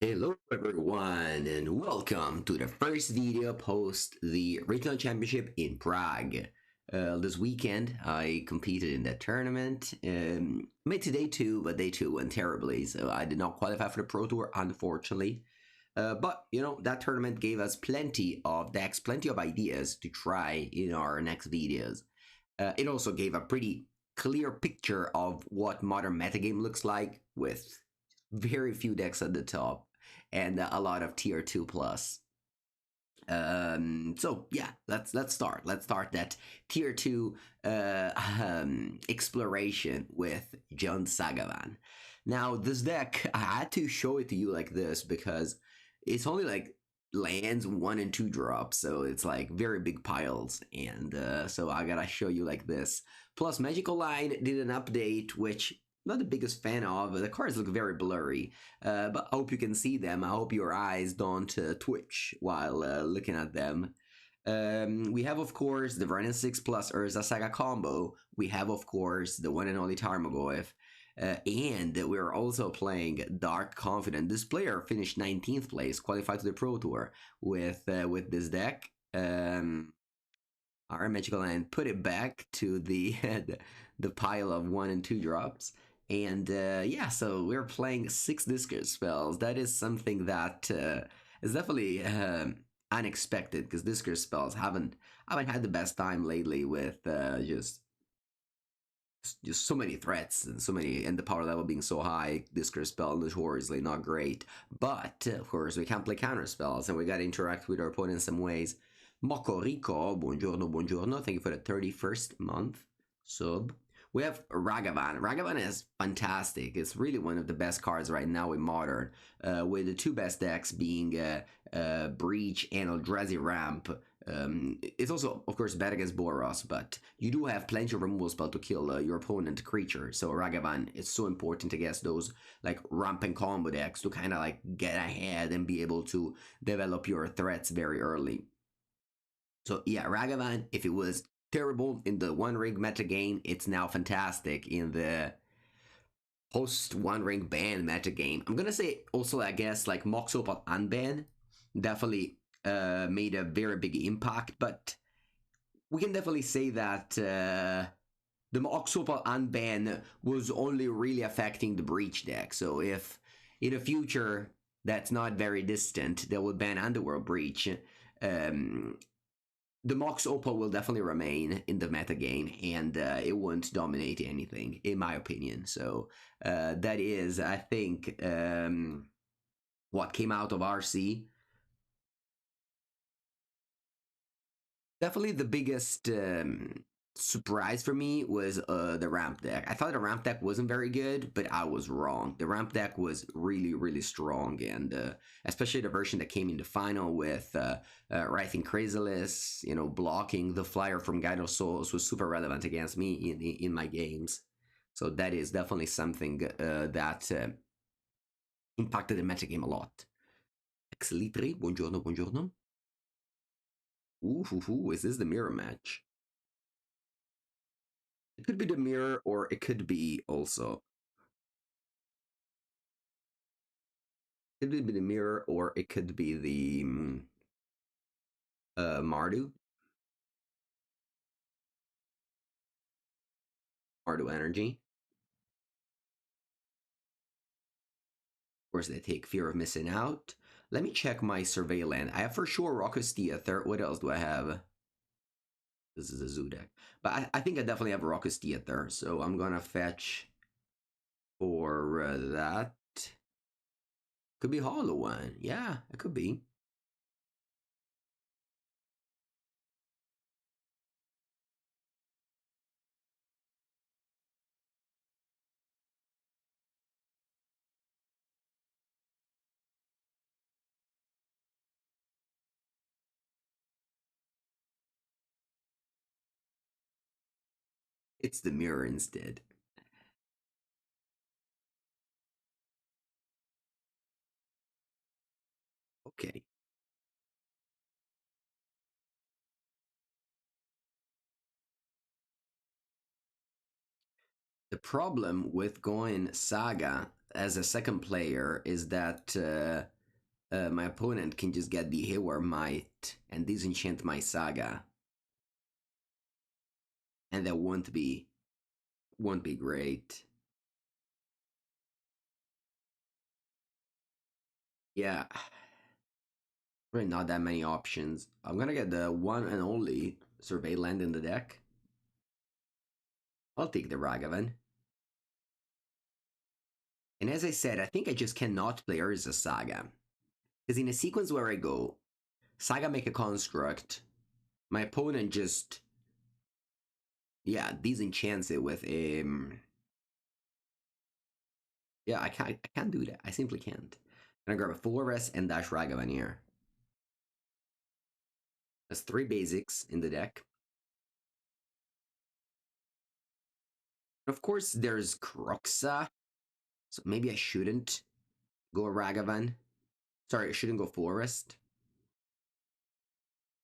Hello everyone and welcome to the first video post the regional championship in Prague. This weekend I competed in that tournament, made to day 2, but day 2 went terribly, so I did not qualify for the Pro Tour unfortunately. But you know, that tournament gave us plenty of decks, plenty of ideas to try in our next videos. It also gave a pretty clear picture of what modern metagame looks like, with very few decks at the top and a lot of tier 2 plus. So yeah, let's start that tier 2 exploration with John Sagavan. Now this deck, I had to show it to you like this because it's only like lands 1 and 2 drops, so it's like very big piles, and so I gotta show you like this. Plus Magical Line did an update, which not the biggest fan of. The cards look very blurry, but I hope you can see them. I hope your eyes don't twitch while looking at them. We have, of course, the Vernon 6 plus Urza Saga combo. We have, of course, the one and only Tarmogoyf. And we're also playing Dark Confident. This player finished 19th place, qualified to the Pro Tour with this deck. Our Magical Line put it back to the the pile of 1 and 2 drops. And yeah, so we're playing 6 discard spells. That is something that is definitely unexpected, because discard spells haven't had the best time lately with just so many threats and so many, and the power level being so high. Discard spell notoriously not great, but of course we can play counter spells and we gotta interact with our opponent in some ways. Moko Rico, buongiorno, buongiorno. Thank you for the 31st month sub. We have Ragavan. Ragavan is fantastic. It's really one of the best cards right now in Modern, with the 2 best decks being Breach and Eldrazi Ramp. It's also, of course, bad against Boros, but you do have plenty of removal spell to kill your opponent creature. So Ragavan is so important against those like ramp and combo decks to kind of like get ahead and be able to develop your threats very early. So yeah, Ragavan, if it was terrible in the One Ring meta game, it's now fantastic in the post One Ring ban meta game. I'm gonna say also, I guess, like Mox Opal unban definitely made a very big impact, but we can definitely say that the Mox Opal unban was only really affecting the Breach deck. So if in the future that's not very distant, they will ban Underworld Breach, the Mox Opal will definitely remain in the metagame, and it won't dominate anything, in my opinion. So that is, I think, what came out of RC. Definitely the biggest surprise for me was the ramp deck. I thought the ramp deck wasn't very good, but I was wrong. The ramp deck was really, really strong, and especially the version that came in the final with Writhing Chrysalis, you know, blocking the flyer from Guide of Souls was super relevant against me in my games. So that is definitely something that impacted the metagame a lot. Ex Litri, buongiorno, buongiorno. Ooh, is this the mirror match? It could be the mirror, or it could be also. It could be the mirror, or it could be the Mardu. Mardu energy. Of course, they take fear of missing out. Let me check my surveillance. I have for sure Raucous Theater. What else do I have? This is a zoo deck. But I think I definitely have Raucous Theater. So I'm gonna fetch for that. Could be Hollow One. Yeah, it could be. It's the mirror instead. Okay. The problem with going Saga as a second player is that my opponent can just get the Hayward Might and disenchant my Saga, and that won't be great. Yeah, really not that many options. I'm gonna get the one and only Survey Land in the deck. I'll take the Ragavan. And as I said, I think I just cannot play Urza Saga. Because in a sequence where I go, Saga make a construct, my opponent just, yeah, disenchants it with yeah, I can't do that. I simply can't. I'm gonna grab a full rest and dash Ragavan here. That's 3 basics in the deck. Of course, there's Kroxa, so maybe I shouldn't go Ragavan. Sorry, I shouldn't go Forest.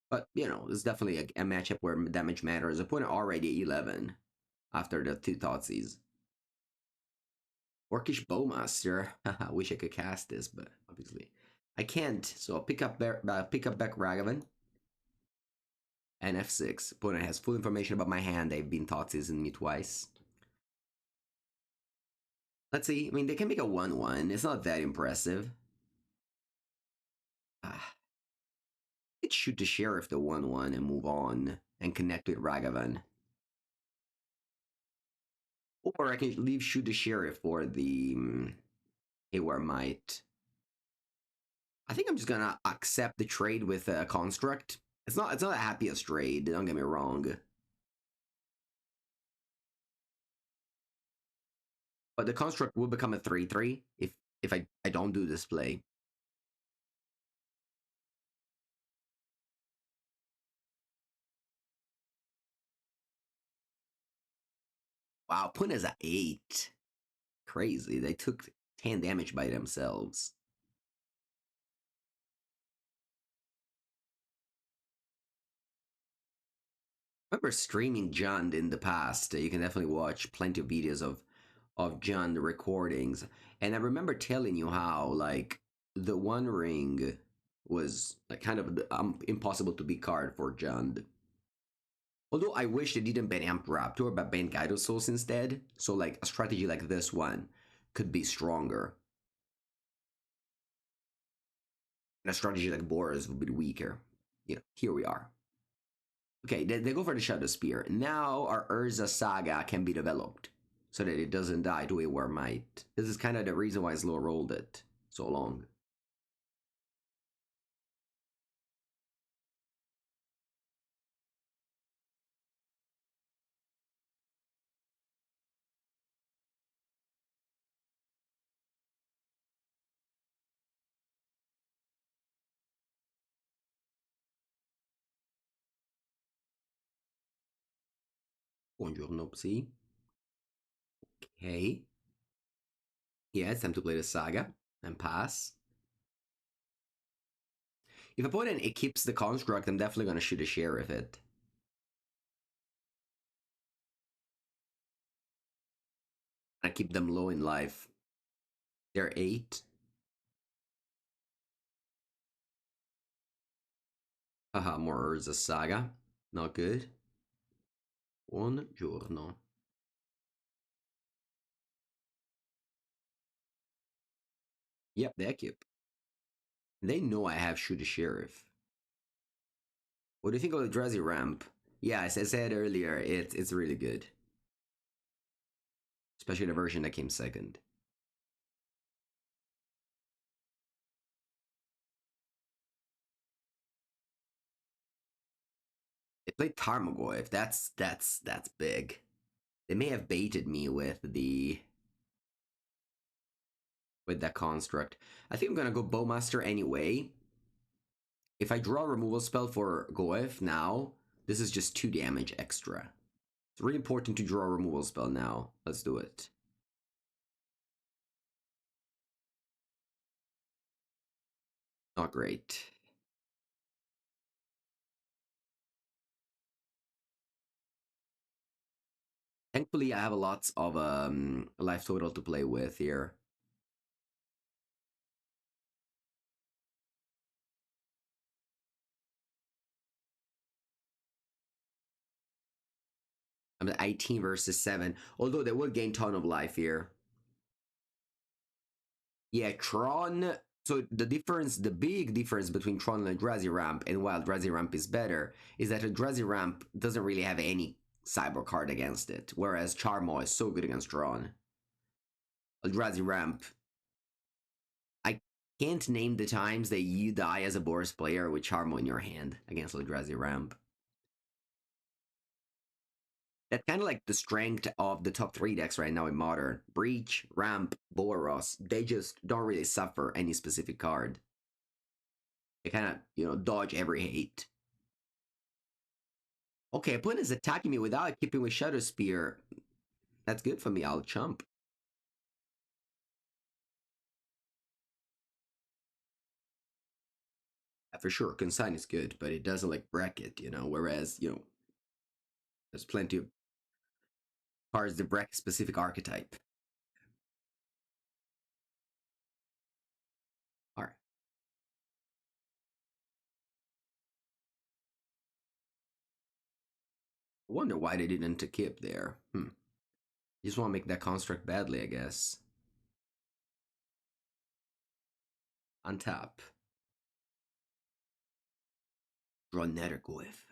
But, it's definitely a matchup where damage matters. Opponent already 11 after the 2 Thoughtseize. Orcish Bowmaster. I wish I could cast this, but obviously I can't. So I'll pick up back Ragavan. And F6. Opponent has full information about my hand. They've been Thoughtseizing me twice. Let's see. I mean, they can make a 1-1. It's not that impressive. It shoot the Sheriff the 1-1 and move on and connect with Ragavan. Or I can leave shoot the Sheriff for the Hayward Might. I think I'm just gonna accept the trade with a construct. It's not the happiest trade, don't get me wrong. But the construct will become a 3-3 if I don't do this play. Wow, Pun is at 8. Crazy. They took 10 damage by themselves. I remember streaming Jund in the past. You can definitely watch plenty of videos of Jund recordings. And I remember telling you how, like, the One Ring was like kind of impossible to be card for Jund. Although I wish they didn't ban Amp Raptor but ban Gyrosource instead. So like a strategy like this one could be stronger. And a strategy like Boros would be weaker. Here we are. Okay, they go for the Shadow Spear. Now our Urza Saga can be developed so that it doesn't die to a War Might. This is kind of the reason why Slow rolled it so long. Buongiorno, Psi. Okay. Yeah, it's time to play the Saga and pass. If opponent it keeps the construct, I'm definitely gonna shoot a Sheriff it. I keep them low in life. They're 8. Haha, more Urza Saga. Not good. Buongiorno. Yep, they keep. They know I have shoot a Sheriff. What do you think of the Drazi ramp? Yeah, as I said earlier, it's really good. Especially the version that came second. They played Tarmogoyf. That's big. They may have baited me with that construct. I think I'm gonna go Bowmaster anyway. If I draw a removal spell for Goef now, this is just 2 damage extra. It's really important to draw a removal spell now. Let's do it. Not great. Thankfully, I have lots of life total to play with here. I'm at 18 versus 7. Although they would gain ton of life here. Yeah, Tron. So the difference, the big difference between Tron and Eldrazi Ramp, and while Eldrazi Ramp is better, is that Eldrazi Ramp doesn't really have any cyber card against it, whereas Charmo is so good against Tron. Eldrazi Ramp. I can't name the times that you die as a Boros player with Charmo in your hand against Eldrazi Ramp. That's kind of like the strength of the top 3 decks right now in Modern. Breach, Ramp, Boros, they just don't really suffer any specific card. They kind of, dodge every hate. Okay, opponent is attacking me without keeping with Shadow Spear. That's good for me, I'll chump. Yeah, for sure, Consign is good, but it doesn't like bracket, whereas, there's plenty of cards that bracket specific archetype. Alright. I wonder why they didn't Kip there. Just want to make that construct badly, I guess. Untap. Draw Netherglyph.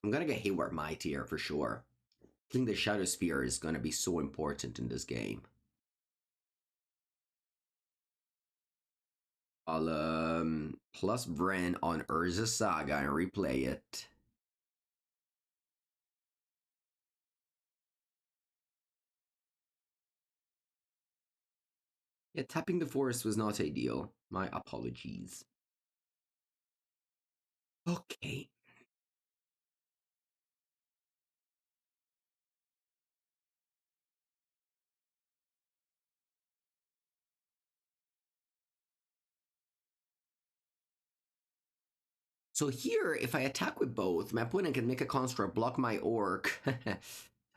I'm gonna get Hayward Might here for sure. I think the Shadow Spear is gonna be so important in this game. I'll plus Bren on Urza Saga and replay it. Yeah, tapping the forest was not ideal. My apologies. Okay. So here, if I attack with both, my opponent can make a construct, block my orc.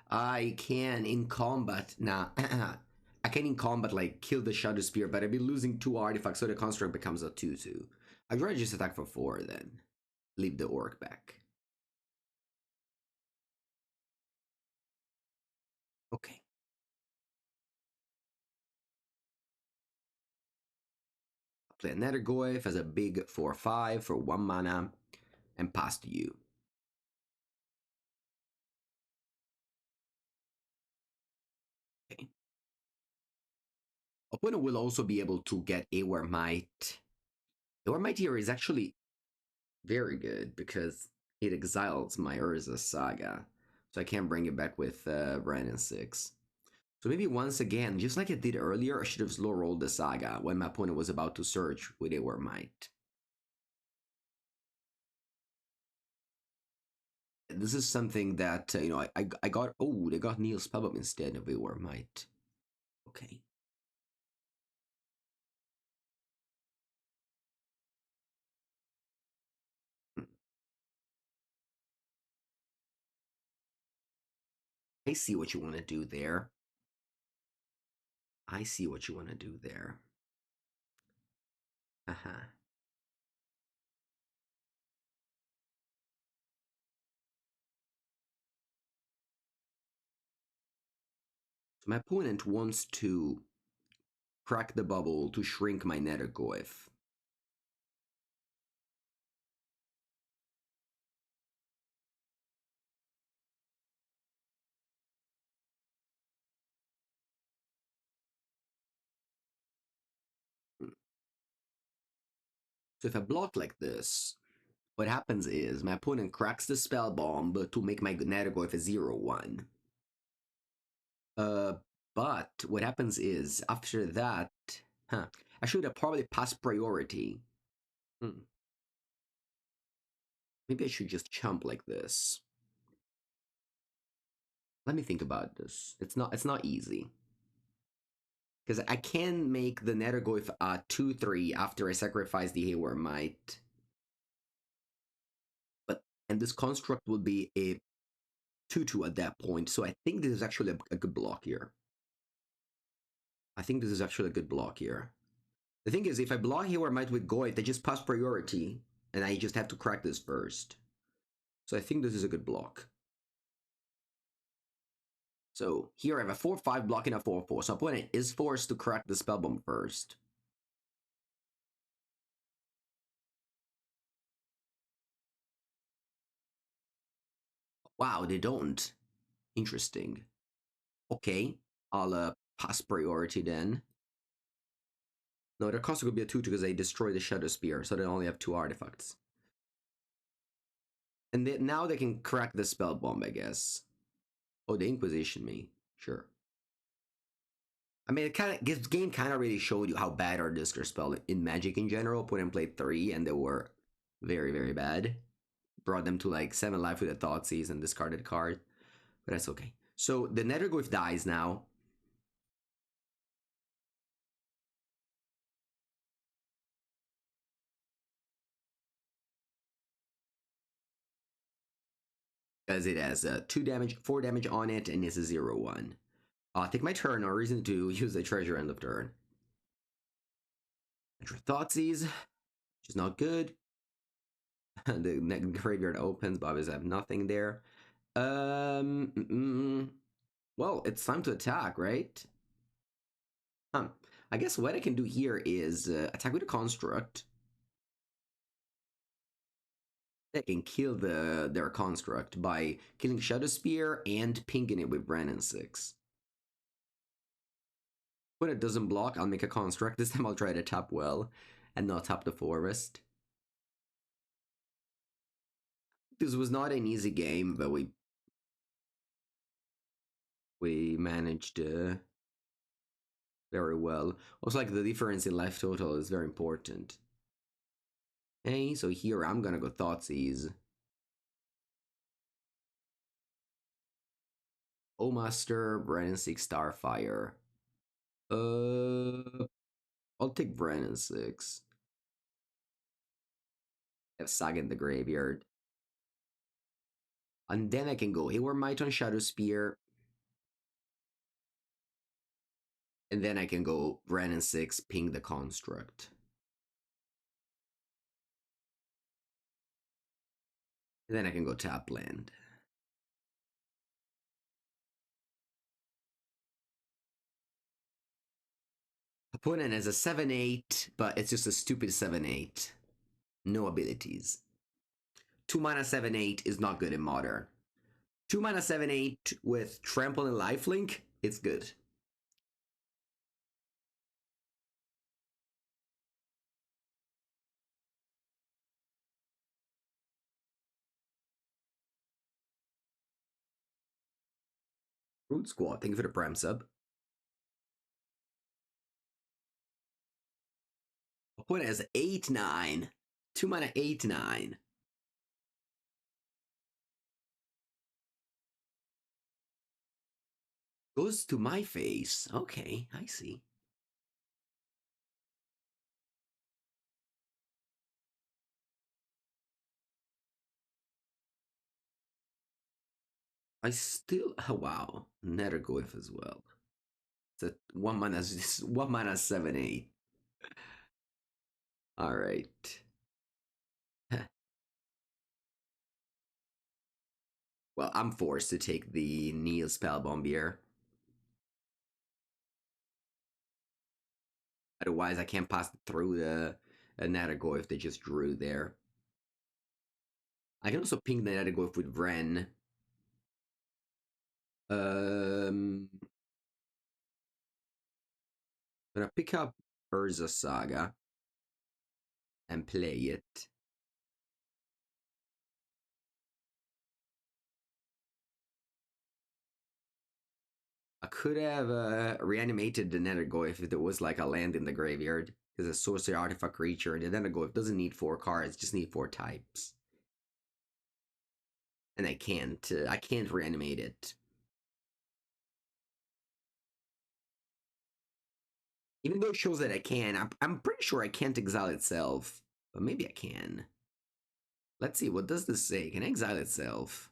I can in combat, I can in combat like kill the Shadow Spear, but I'd be losing 2 artifacts, so the construct becomes a 2/2. I'd rather just attack for 4 then. Leave the orc back. Okay. I'll play a Nethergoyf as a big 4/5 for 1 mana and pass to you. Okay. Opponent will also be able to get Aware Might. Aware Might here is actually very good because it exiles my Urza Saga. So I can't bring it back with Bren and 6. So maybe once again, just like I did earlier, I should have slow rolled the Saga when my opponent was about to search with Aware Might. This is something that, I got, they got Neil Spellbomb instead of Aware Might. Okay. I see what you want to do there. I see what you want to do there. Uh-huh. So my opponent wants to crack the bubble to shrink my Nethergoyf. So if I block like this, what happens is my opponent cracks the spell bomb to make my Nethergoyf a 0/1. But what happens is after that, I should have probably passed priority. Maybe I should just chump like this. Let me think about this. It's not easy. Because I can make the Nethergoyf 2/3 after I sacrifice the Hayward Might. And this construct will be a 2/2 at that point. So I think this is actually a good block here. I think this is actually a good block here. The thing is, if I block here, I might with Goit, they just pass priority, and I just have to crack this first. So I think this is a good block. So here I have a 4-5 blocking a 4-4. So opponent is forced to crack the Spellbomb first. Wow, they don't. Interesting. Okay, I'll pass priority then. No, their cost could be a 2 because they destroy the Shadow Spear, so they only have 2 artifacts. And now they can crack the Spell Bomb, I guess. Oh, they Inquisition me. Sure. I mean, this game kind of really showed you how bad our Discard spell in Magic in general. Put in play 3, and they were very, very bad. Brought them to like 7 life with a Thoughtseize and discarded card. But that's okay. So the Netherglyph dies now. Because it has 2 damage, 4 damage on it, and it's a 0-1. I'll take my turn, no reason to use the treasure end of turn. Thoughtseize, which is not good. The graveyard opens, but obviously I have nothing there. Well, it's time to attack, right? I guess what I can do here is attack with a construct. I can kill their construct by killing Shadow Spear and pinging it with Brandon 6. When it doesn't block, I'll make a construct. This time I'll try to tap well and not tap the forest. This was not an easy game, but we managed very well. Also, like the difference in life total is very important. Okay, so here I'm gonna go Thoughtseize. O Master, Brandon 6, Starfire. I'll take Brandon 6. I have Saga in the graveyard. And then I can go Hayward Might on Shadow Spear. And then I can go Brandon 6, ping the construct. And then I can go tap land. Opponent has a 7-8, but it's just a stupid 7-8. No abilities. 2 mana 7-8 is not good in Modern. 2 mana 7-8 with Trample and Lifelink, it's good. Root Squad, thank you for the Prime sub. Opponent has 8-9. 2 mana 8-9. Goes to my face. Okay, I see. I still, oh wow, Netherglyph as well. It's a 1 mana, 7-8. All right. Well, I'm forced to take the Neil Spellbomb here. Otherwise, I can't pass through the Netherglyph they just drew there. I can also ping the Netherglyph with Ren. I'm gonna pick up Urza Saga and play it. I could have reanimated the Netherglyph if there was like a land in the graveyard. Because a sorcery artifact creature, the Netherglyph doesn't need 4 cards, just need 4 types. And I can't reanimate it. Even though it shows that I can, I'm pretty sure I can't exile itself. But maybe I can. Let's see, what does this say? Can I exile itself?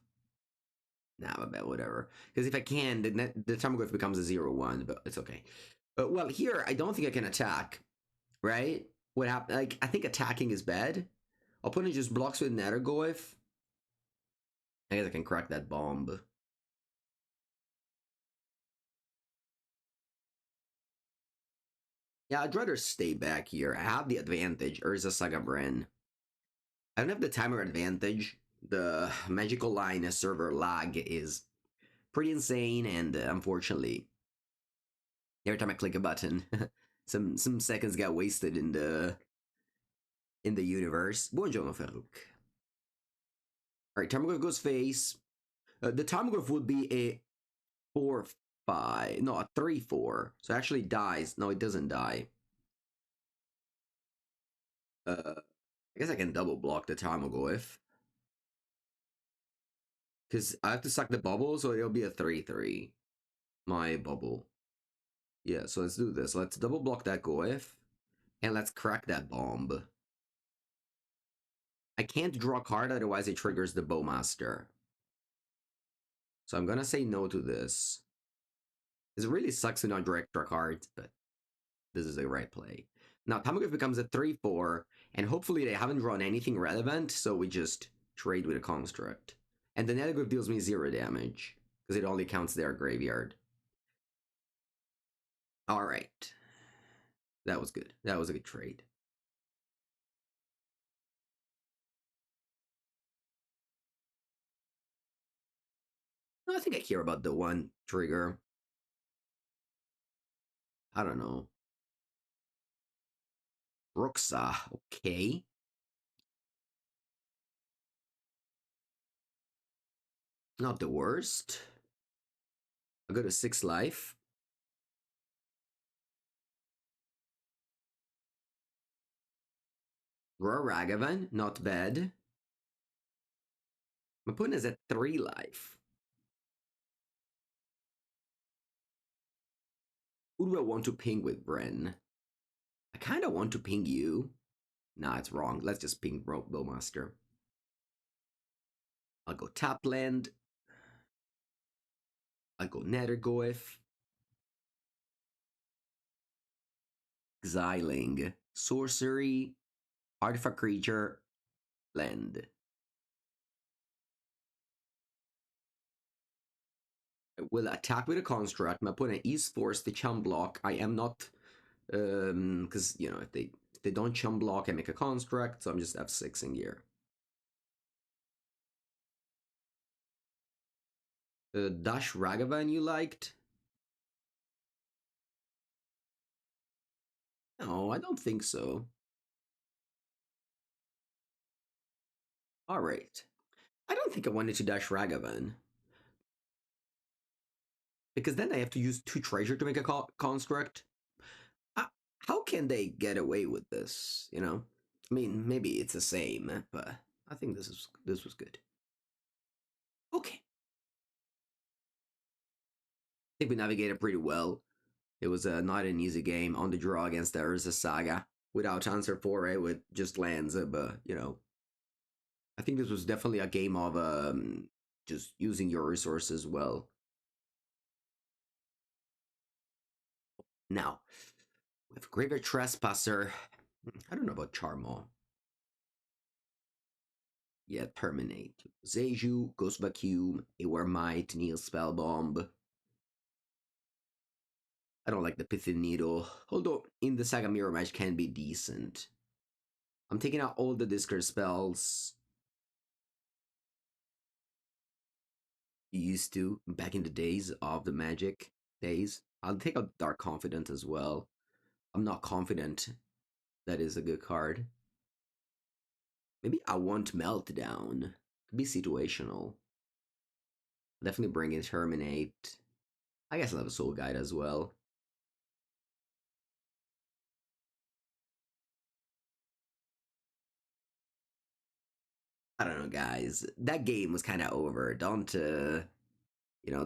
Nah, I bet whatever. Because if I can, the Tarmogoyf becomes a 0-1, but it's okay. Well, here, I don't think I can attack. right? What happened? Like, I think attacking is bad. Opponent just blocks with Nethergoyf. I guess I can crack that bomb. Yeah, I'd rather stay back here. I have the advantage. Urza Sagavan. I don't have the timer advantage. The magical line server lag is pretty insane, and unfortunately, every time I click a button, some seconds get wasted in the universe. Buongiorno, Farouk. Alright, Tarmogoyf goes face. The Tarmogoyf would be a 4-5. No, a 3-4. So it actually dies. No, it doesn't die. I guess I can double block the Tarmogoyf. Because I have to suck the bubble, so it'll be a 3-3. My bubble. Yeah, so let's do this. Let's double block that Goyf. And let's crack that bomb. I can't draw a card, otherwise it triggers the Bowmaster. So I'm gonna say no to this. It really sucks to not direct draw cards, but this is the right play. Now, Tarmogoyf becomes a 3-4, and hopefully they haven't drawn anything relevant, so we just trade with a construct. And the Nethergoyf deals me 0 damage, because it only counts their graveyard. Alright. That was good. That was a good trade. I think I care about the one trigger. I don't know. Roxa, okay. Not the worst. I go to 6 life. Ragavan, not bad. My opponent is at 3 life. Who do I want to ping with, Bren? I kind of want to ping you. Nah, it's wrong. Let's just ping Bowmaster. I'll go top land. I'll go Nethergoyf. Exiling. Sorcery. Artifact creature. Land. I will attack with a construct. My opponent is forced to chum block. I am not, because you know if they don't chum block, I make a construct. So I'm just F6 in here. Dash Ragavan you liked? No, I don't think so. All right. I don't think I wanted to dash Ragavan. Because then I have to use 2 treasure to make a construct. How can they get away with this, you know? I mean, maybe it's the same, but I think this was good. Okay. I think we navigated pretty well. It was not an easy game on the draw against the Urza Saga without answer for it with just lands, but you know, I think this was definitely a game of just using your resources well. Now, with Graveyard Trespasser, I don't know about Charmaw. Yeah, Terminate. Zeju, Ghost Vacuum, Aware Might, Neil Spellbomb. I don't like the Pithing Needle, although in the Saga Mirror Match can be decent. I'm taking out all the discard spells. You used to back in the days of the Magic days. I'll take out Dark Confident as well. I'm not confident that is a good card. Maybe I want Meltdown. Could be situational. Definitely bring in Terminate. I guess I'll have a Soul Guide as well. I don't know, guys. That game was kind of over. Don't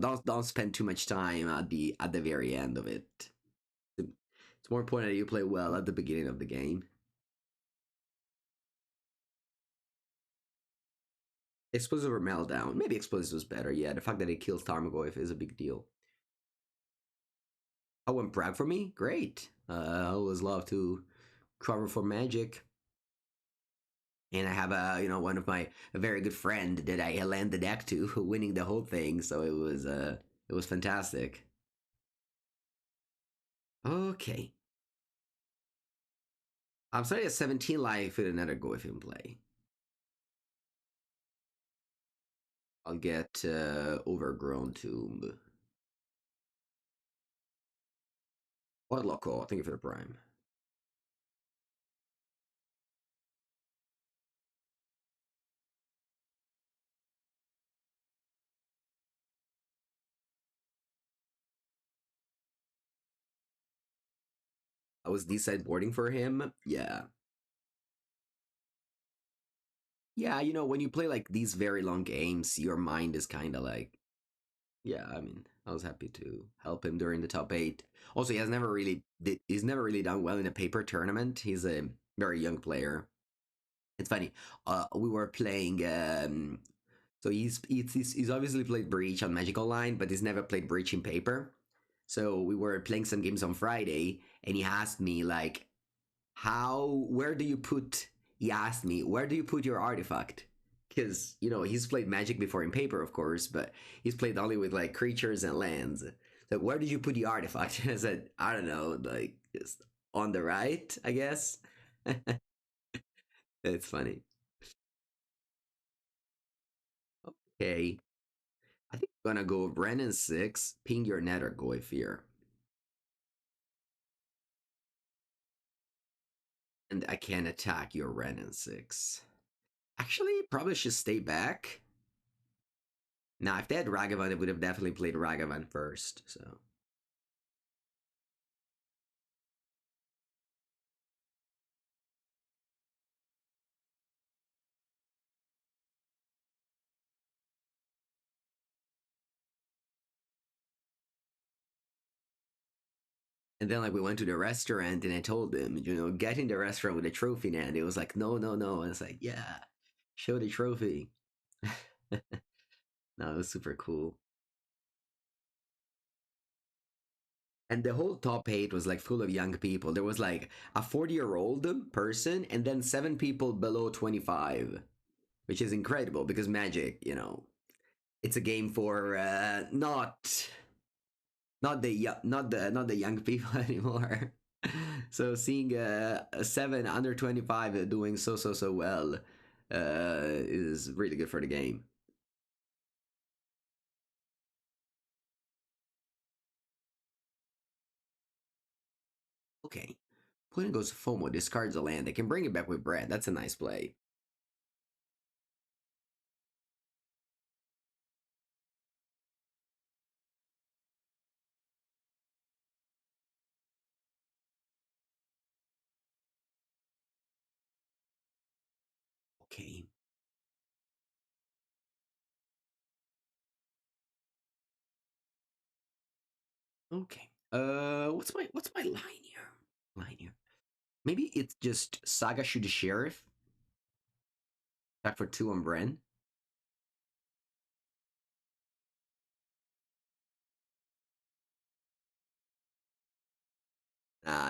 don't spend too much time at the very end of it. It's more important that you play well at the beginning of the game. Explosive or Meltdown? Maybe Explosive was better. Yeah, the fact that it kills Tarmogoyf is a big deal. Oh, and brag for me? Great. I always love to cover for Magic. And I have one of my a very good friend that I lent the deck to, winning the whole thing. So it was fantastic. Okay, I'm starting at 17 life with another go if in play. I'll get Overgrown Tomb. What loco? Thank you for the prime. I was D-side boarding for him. Yeah. Yeah, when you play like these very long games, your mind is kind of like, yeah, I mean, I was happy to help him during the top 8. Also, he's never really done well in a paper tournament. He's a very young player. It's funny. We were playing so he's obviously played Breach on Magic Online, but he's never played Breach in paper. So we were playing some games on Friday, and he asked me like, where do you put? He asked me, where do you put your artifact? Because he's played Magic before in paper, of course, but he's played only with like creatures and lands. So where did you put the artifact? And I said, I don't know, like just on the right, I guess. It's funny. Okay, I think I'm gonna go Brennan 6, ping your netter, go if here. And I can attack your Renin 6. Actually, probably should stay back. Now, if they had Ragavan, it would have definitely played Ragavan first, so. And then, like, we went to the restaurant, and I told them, get in the restaurant with a trophy, and it was like, no, no, no. And it's like, yeah, show the trophy. No, it was super cool. And the whole top 8 was like full of young people. There was like a 40-year-old person, and then 7 people below 25, which is incredible because Magic, it's a game for not the young people anymore. So seeing a 7 under 25 doing so well is really good for the game. Okay, Putin goes FOMO, discards a land. They can bring it back with Brad. That's a nice play. Okay. Okay. What's my line here? Line here. Maybe it's just Saga shoot the sheriff. Back for 2 on Bren.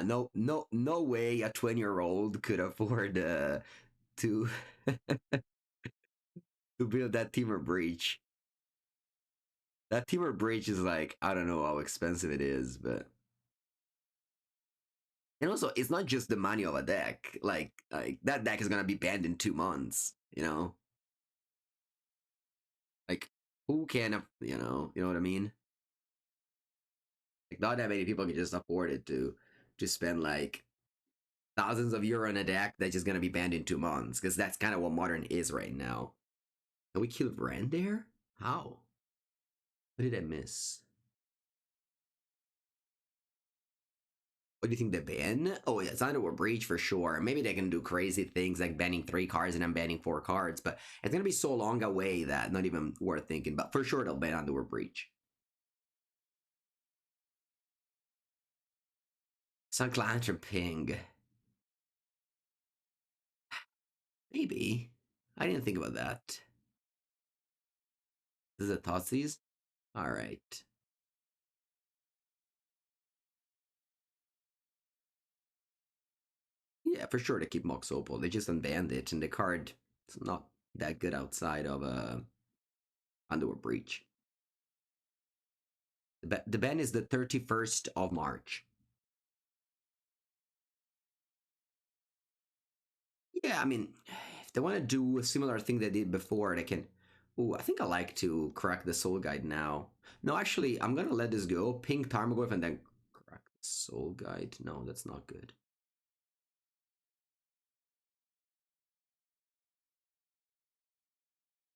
No way a 20-year-old could afford to to build that Teamer Breach. That Teamer Breach is like, I don't know how expensive it is, but and also it's not just the money of a deck. Like that deck is gonna be banned in 2 months. Like who can you know what I mean? Like not that many people can just afford it to spend like thousands of euro on a deck that's just gonna be banned in 2 months because that's kind of what modern is right now. Can we kill Rand there? How? What did I miss? What do you think they ban? Oh, yeah, it's Underworld Breach for sure. Maybe they can do crazy things like banning 3 cards and then banning 4 cards, but it's gonna be so long away that not even worth thinking. But for sure they'll ban Underworld Breach. Sunclantron Ping. Maybe. I didn't think about that. This is a Thoughtseize? Alright. Yeah, for sure they keep Mox Opal. They just unbanned it, and the card is not that good outside of Underwear Breach. The ban is the 31st of March. Yeah, I mean, if they want to do a similar thing they did before, they can. Oh, I think I like to crack the Soul Guide now. No, actually, I'm gonna let this go. Pink Tarmogoyf and then crack the Soul Guide. No, that's not good.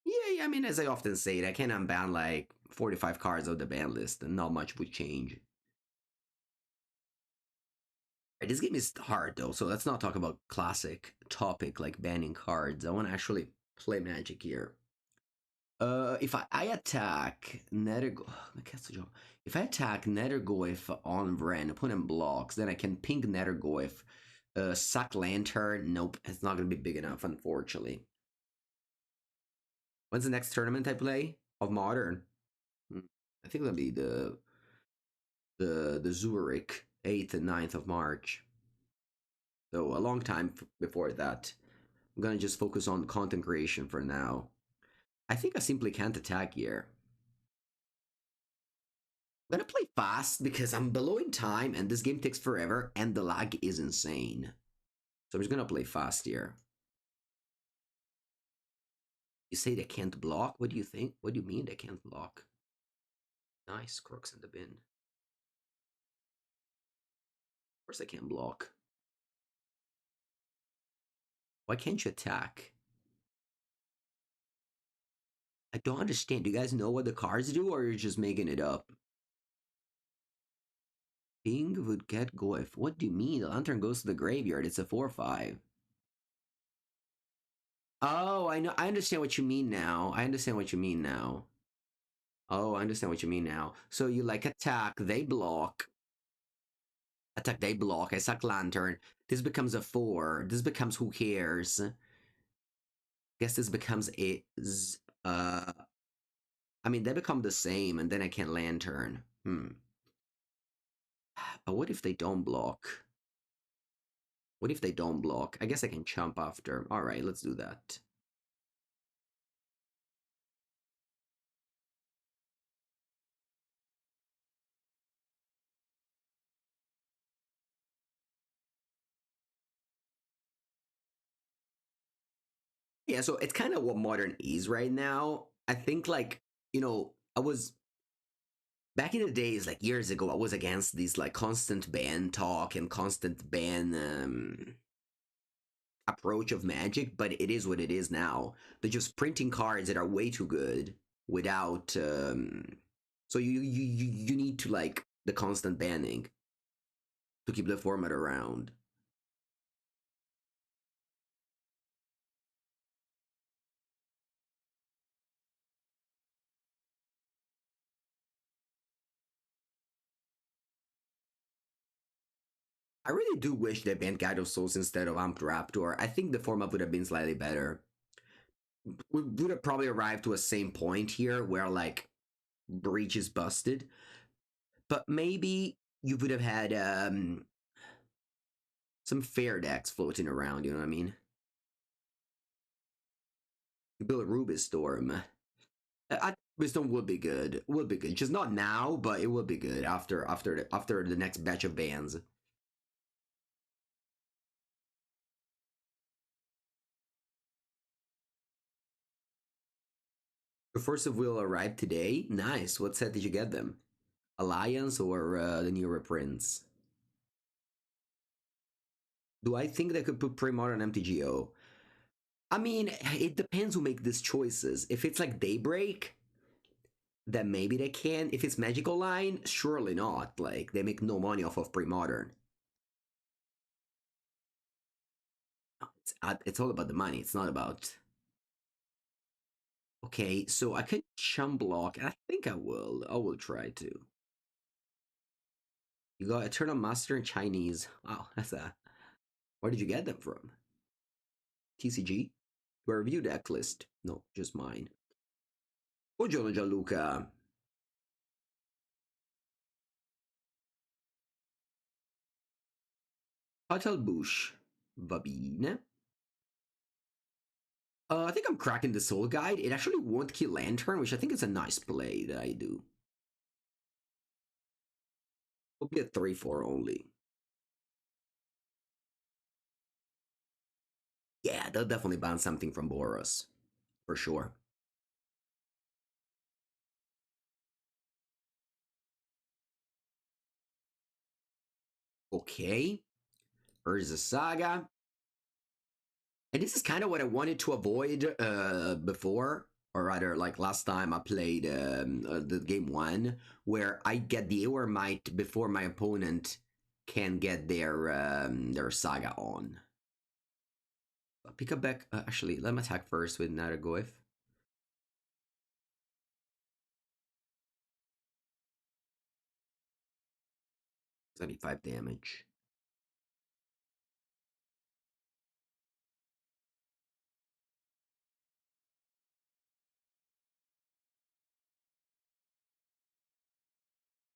Yeah, I mean, as I often say, I can unban like 45 cards of the ban list and not much would change. Right, this game is hard though, so let's not talk about classic topic like banning cards. I want to actually play Magic here. If I attack Nethergo, if I attack Nethergoyf on Vren, opponent blocks, then I can ping Nethergoyf. Suck Lantern. Nope, it's not gonna be big enough, unfortunately. When's the next tournament I play of Modern? I think it'll be the Zurich 8th and 9th of March. So a long time before that. I'm gonna just focus on content creation for now. I think I simply can't attack here. I'm gonna play fast because I'm below in time and this game takes forever and the lag is insane. So I'm just gonna play fast here. You say they can't block? What do you think? What do you mean they can't block? Nice, Crooks in the bin. Of course they can't block. Why can't you attack? I don't understand. Do you guys know what the cards do or you're just making it up? Ping would get Goif. What do you mean? The Lantern goes to the graveyard. It's a 4/5. Oh, I know. I understand what you mean now. I understand what you mean now. Oh, I understand what you mean now. So you like attack, they block. Attack, they block. I suck Lantern. This becomes a 4. This becomes who cares. Guess this becomes is. I mean, they become the same, and then I can Lantern. But what if they don't block? What if they don't block? I guess I can chump after. All right, let's do that. Yeah, so it's kind of what Modern is right now. I think, like, I was back in the days, like years ago, I was against these like constant ban talk and constant ban approach of Magic, but it is what it is now. They're just printing cards that are way too good without. So you need to like the constant banning to keep the format around. I really do wish they banned Guide of Souls instead of Amped Raptor. I think the format would have been slightly better. We would have probably arrived to a same point here where like Breach is busted, but maybe you would have had some fair decks floating around. You know what I mean? You build a Ruby Storm. Ruby Storm would be good. Would be good. Just not now, but it would be good after the next batch of bans. The Force of Will arrived today. Nice. What set did you get them? Alliance or the new reprints? Do I think they could put pre-modern MTGO? I mean, it depends who make these choices. If it's like Daybreak, then maybe they can. If it's Magical Line, surely not. Like, they make no money off of pre-modern. It's all about the money. It's not about... Okay, so I could chum block, and I think I will. I will try to. You got Eternal Master in Chinese. Wow, that's a... Where did you get them from? TCG? Your review deck list? No, just mine. Buongiorno Gianluca. Hotel Bush. Va bene. I think I'm cracking the Soul Guide. It actually won't kill Lantern, which I think is a nice play that I do. We'll be at 3-4 only. Yeah, they'll definitely ban something from Boros. For sure. Okay. Urza Saga. And this is kind of what I wanted to avoid before, or rather, like last time I played the game one, where I get the Air Might before my opponent can get their Saga on. I'll pick up back. Actually, let me attack first with Naragoyf. 75 damage.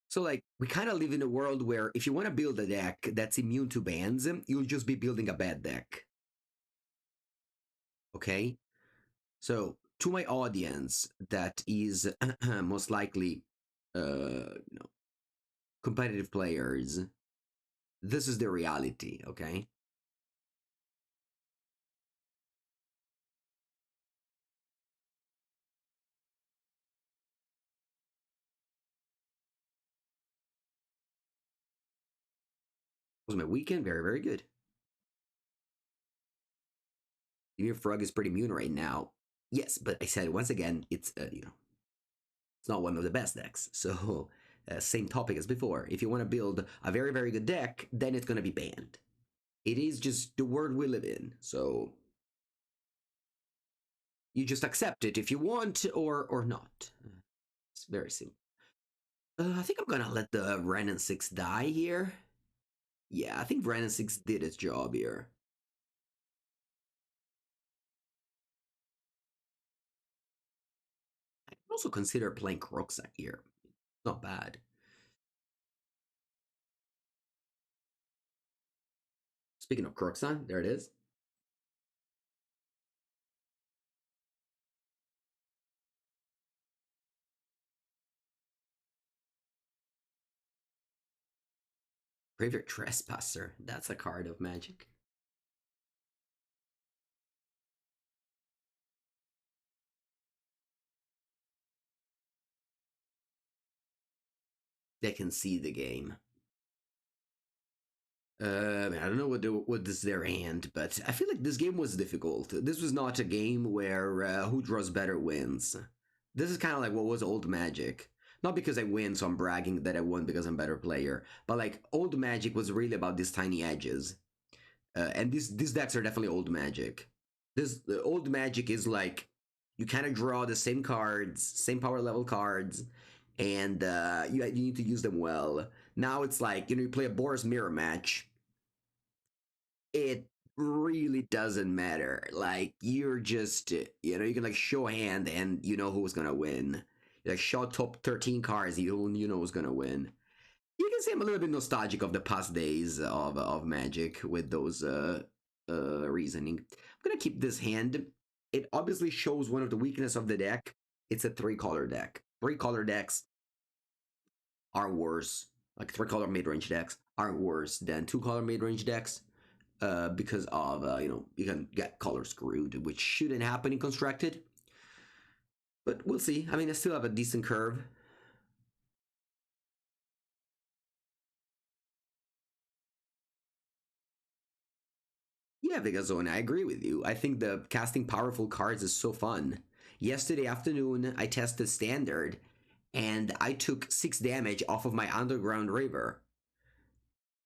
So like we kind of live in a world where if you want to build a deck that's immune to bans, you'll just be building a bad deck. Okay? So to my audience that is most likely competitive players, this is the reality, okay? Was my weekend very, very good. Your Frog is pretty immune right now. Yes, but I said once again, it's it's not one of the best decks. So same topic as before. If you want to build a very, very good deck, then it's gonna be banned. It is just the world we live in. So you just accept it if you want or not. It's very simple. I think I'm gonna let the Renan 6 die here. Yeah, I think Renan 6 did its job here. I can also consider playing Kroxa here. Not bad. Speaking of Kroxa, there it is. Graveyard Trespasser. That's a card of Magic. They can see the game. I don't know what is their hand, but I feel like this game was difficult. This was not a game where who draws better wins. This is kind of like what was Old Magic. Not because I win, so I'm bragging that I won because I'm a better player, but like Old Magic was really about these tiny edges, and these decks are definitely Old Magic. This the Old Magic is like you kind of draw the same cards, same power level cards, and you need to use them well. Now it's like you play a Boros mirror match. It really doesn't matter. Like you're just you can like show a hand and you know who's gonna win. Like show top 13 cards, you know who's gonna win. You can say I'm a little bit nostalgic of the past days of Magic with those reasoning. I'm gonna keep this hand. It obviously shows one of the weakness of the deck. It's a 3-color deck. 3-color decks are worse. Like 3-color mid-range decks are worse than 2-color mid-range decks. Because of you can get color screwed, which shouldn't happen in constructed. But we'll see. I mean, I still have a decent curve. Yeah, Vigazone, I agree with you. I think the casting powerful cards is so fun. Yesterday afternoon, I tested standard, and I took 6 damage off of my Underground River.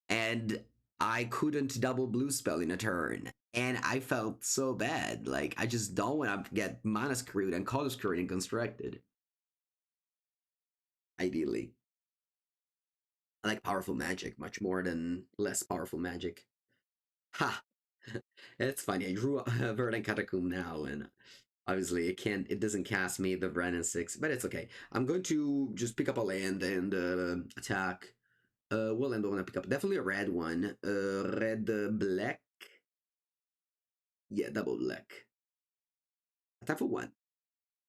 And I couldn't double blue spell in a turn. And I felt so bad. Like, I just don't want to get mana screwed and color screwed and constructed. Ideally. I like powerful magic much more than less powerful magic. Ha! It's funny. I drew a Verdant Catacomb now, and obviously it doesn't cast me the Renin 6, but it's okay. I'm going to just pick up a land and attack. What land do I want to pick up? Definitely a red one. Red black. Yeah, double black. Attack for 1.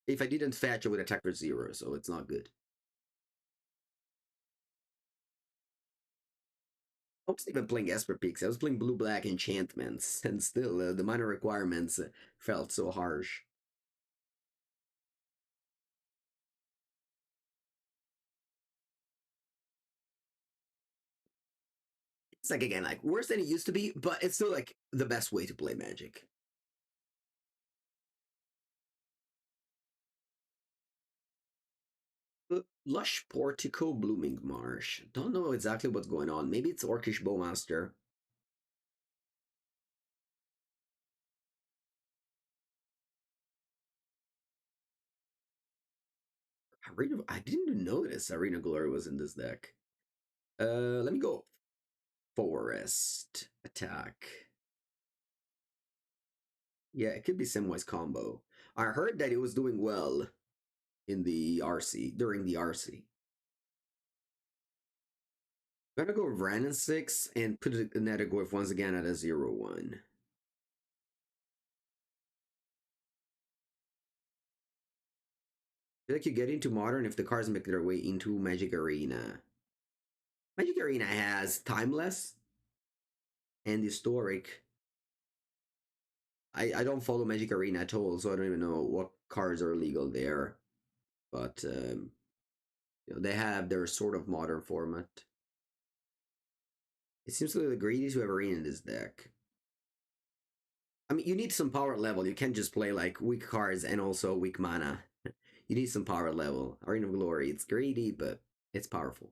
If I didn't fetch, I would attack for 0, so it's not good. I wasn't even playing Esper Peaks. I was playing blue-black enchantments, and still, the minor requirements felt so harsh. It's like, again, like, worse than it used to be, but it's still, like, the best way to play Magic. Lush Portico, Blooming Marsh. Don't know exactly what's going on. Maybe it's Orcish Bowmaster. I didn't notice Arena Glory was in this deck. Let me go Forest Attack. Yeah, it could be Samwise combo. I heard that it was doing well in the RC, during the RC. I'm gonna go Vran and 6 and put a Netagorth once again at a 0-1. I feel like you get into Modern if the cards make their way into Magic Arena. Magic Arena has Timeless and Historic. I don't follow Magic Arena at all, so I don't even know what cards are legal there. But you know, they have their sort of modern format. It seems like the greediest who have Arena in this deck. I mean, you need some power level. You can't just play like weak cards and also weak mana. You need some power level. Arena of Glory, it's greedy, but it's powerful.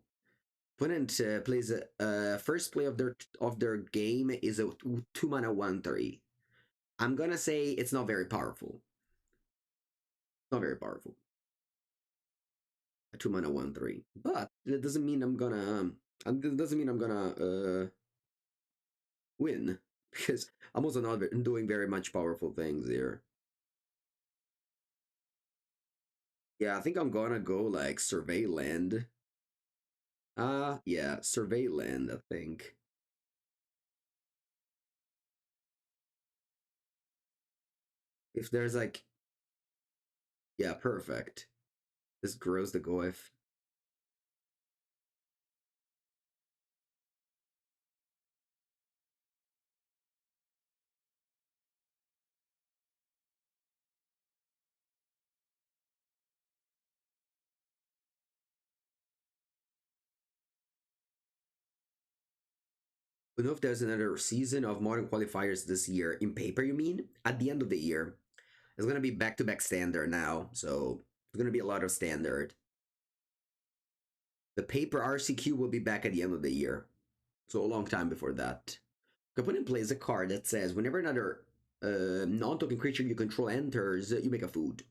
Opponent plays a first play of their game is a 2 mana 1/3. I'm gonna say it's not very powerful. Not very powerful. A 2 mana 1/3, but that doesn't mean I'm gonna. It doesn't mean I'm gonna win because I'm also not doing very much powerful things here. Yeah, I think I'm gonna go like Survey Land. Yeah, Survey Land, I think. If there's like, yeah, perfect. This grows the Goif. We know if there's another season of modern qualifiers this year. In paper, you mean? At the end of the year. It's gonna be back-to-back standard now, so it's gonna be a lot of standard. The paper RCQ will be back at the end of the year. So a long time before that. Opponent plays a card that says whenever another non-token creature you control enters, you make a food.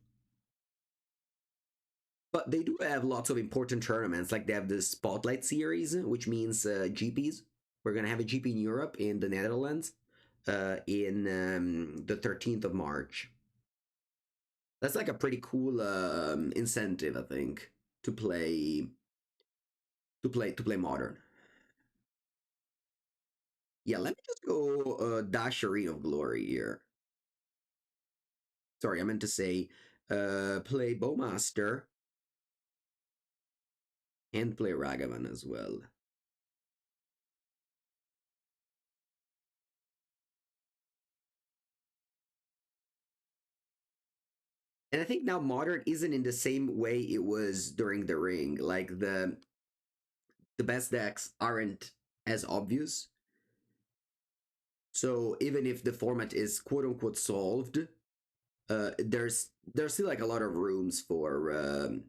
But they do have lots of important tournaments, like they have the Spotlight Series, which means GPs. We're gonna have a GP in Europe, in the Netherlands, in the 13th of March. That's like a pretty cool incentive, I think, to play modern. Yeah, let me just go Dash Arena of Glory here. Sorry, I meant to say play Bowmaster and play Ragavan as well. And I think now modern isn't in the same way it was during the ring. Like the best decks aren't as obvious. So even if the format is quote unquote solved, there's still like a lot of rooms for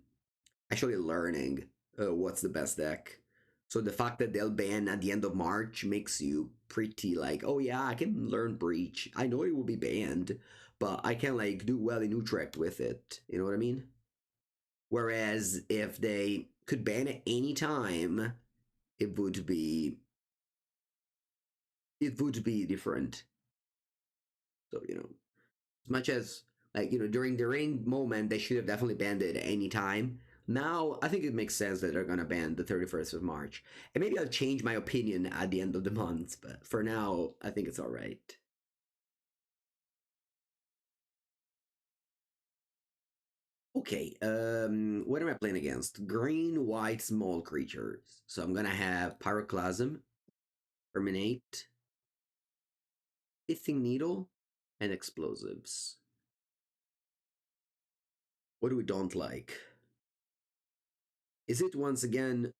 actually learning what's the best deck. So the fact that they'll ban at the end of March makes you pretty like, oh yeah, I can learn Breach. I know it will be banned, but I can like do well in Utrecht with it. You know what I mean? Whereas if they could ban it any time, it would be different. So as much as like during the ring moment, they should have definitely banned it at any time. Now I think it makes sense that they're gonna ban the 31st of March, and maybe I'll change my opinion at the end of the month. But for now, I think it's all right. Okay, what am I playing against? Green, white, small creatures. So I'm gonna have Pyroclasm, Terminate, Hissing Needle, and Explosives. What do we don't like? Is it once again...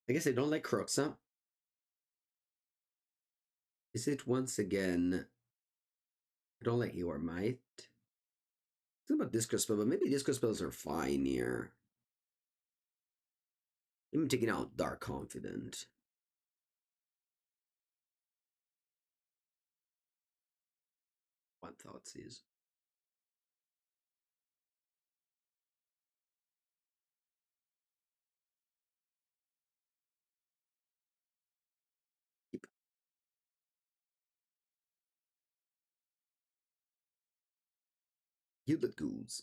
I guess I don't like Croxa. Is it once again... I don't like Your Might. Think about Disco Spell, but maybe Disco Spells are fine here. I'm taking out Dark Confident. What thoughts is? Yep. Gilded Goose.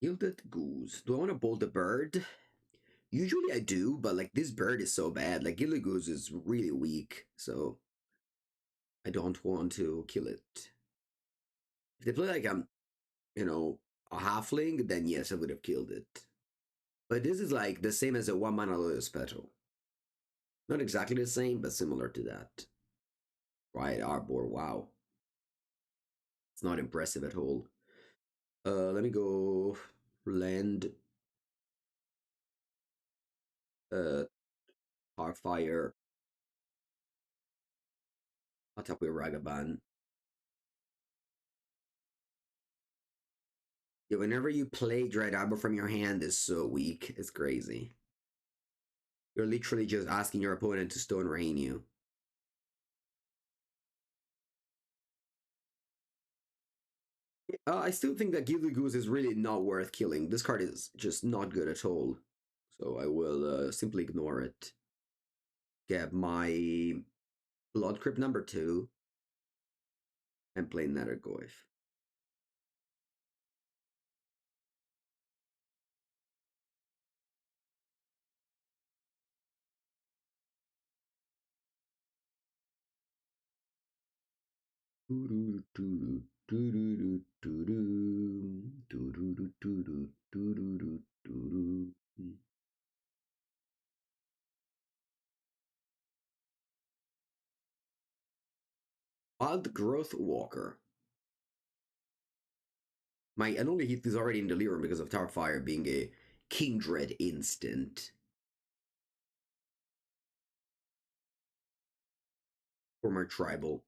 Gilded Goose. Do I want to bolt the bird? Usually I do, but like this bird is so bad. Like Gilded Goose is really weak, so I don't want to kill it. If they play like a halfling, then yes, I would have killed it. But this is like the same as a 1-mana Lotus Petal. Not exactly the same, but similar to that. Right, Arbor, wow. It's not impressive at all. Let me go land Starfire. I'll top with Ragavan. Yeah, whenever you play Dread Arbor from your hand is so weak. It's crazy. You're literally just asking your opponent to Stone Rain you. I still think that Gilded Goose is really not worth killing. This card is just not good at all. So I will simply ignore it. Get my Blood Crypt number 2 and play Nethergoyf. Wild Growth Walker. My Anoli Heath is already in Delirium because of Tarfire being a Kindred instant. Former Tribal.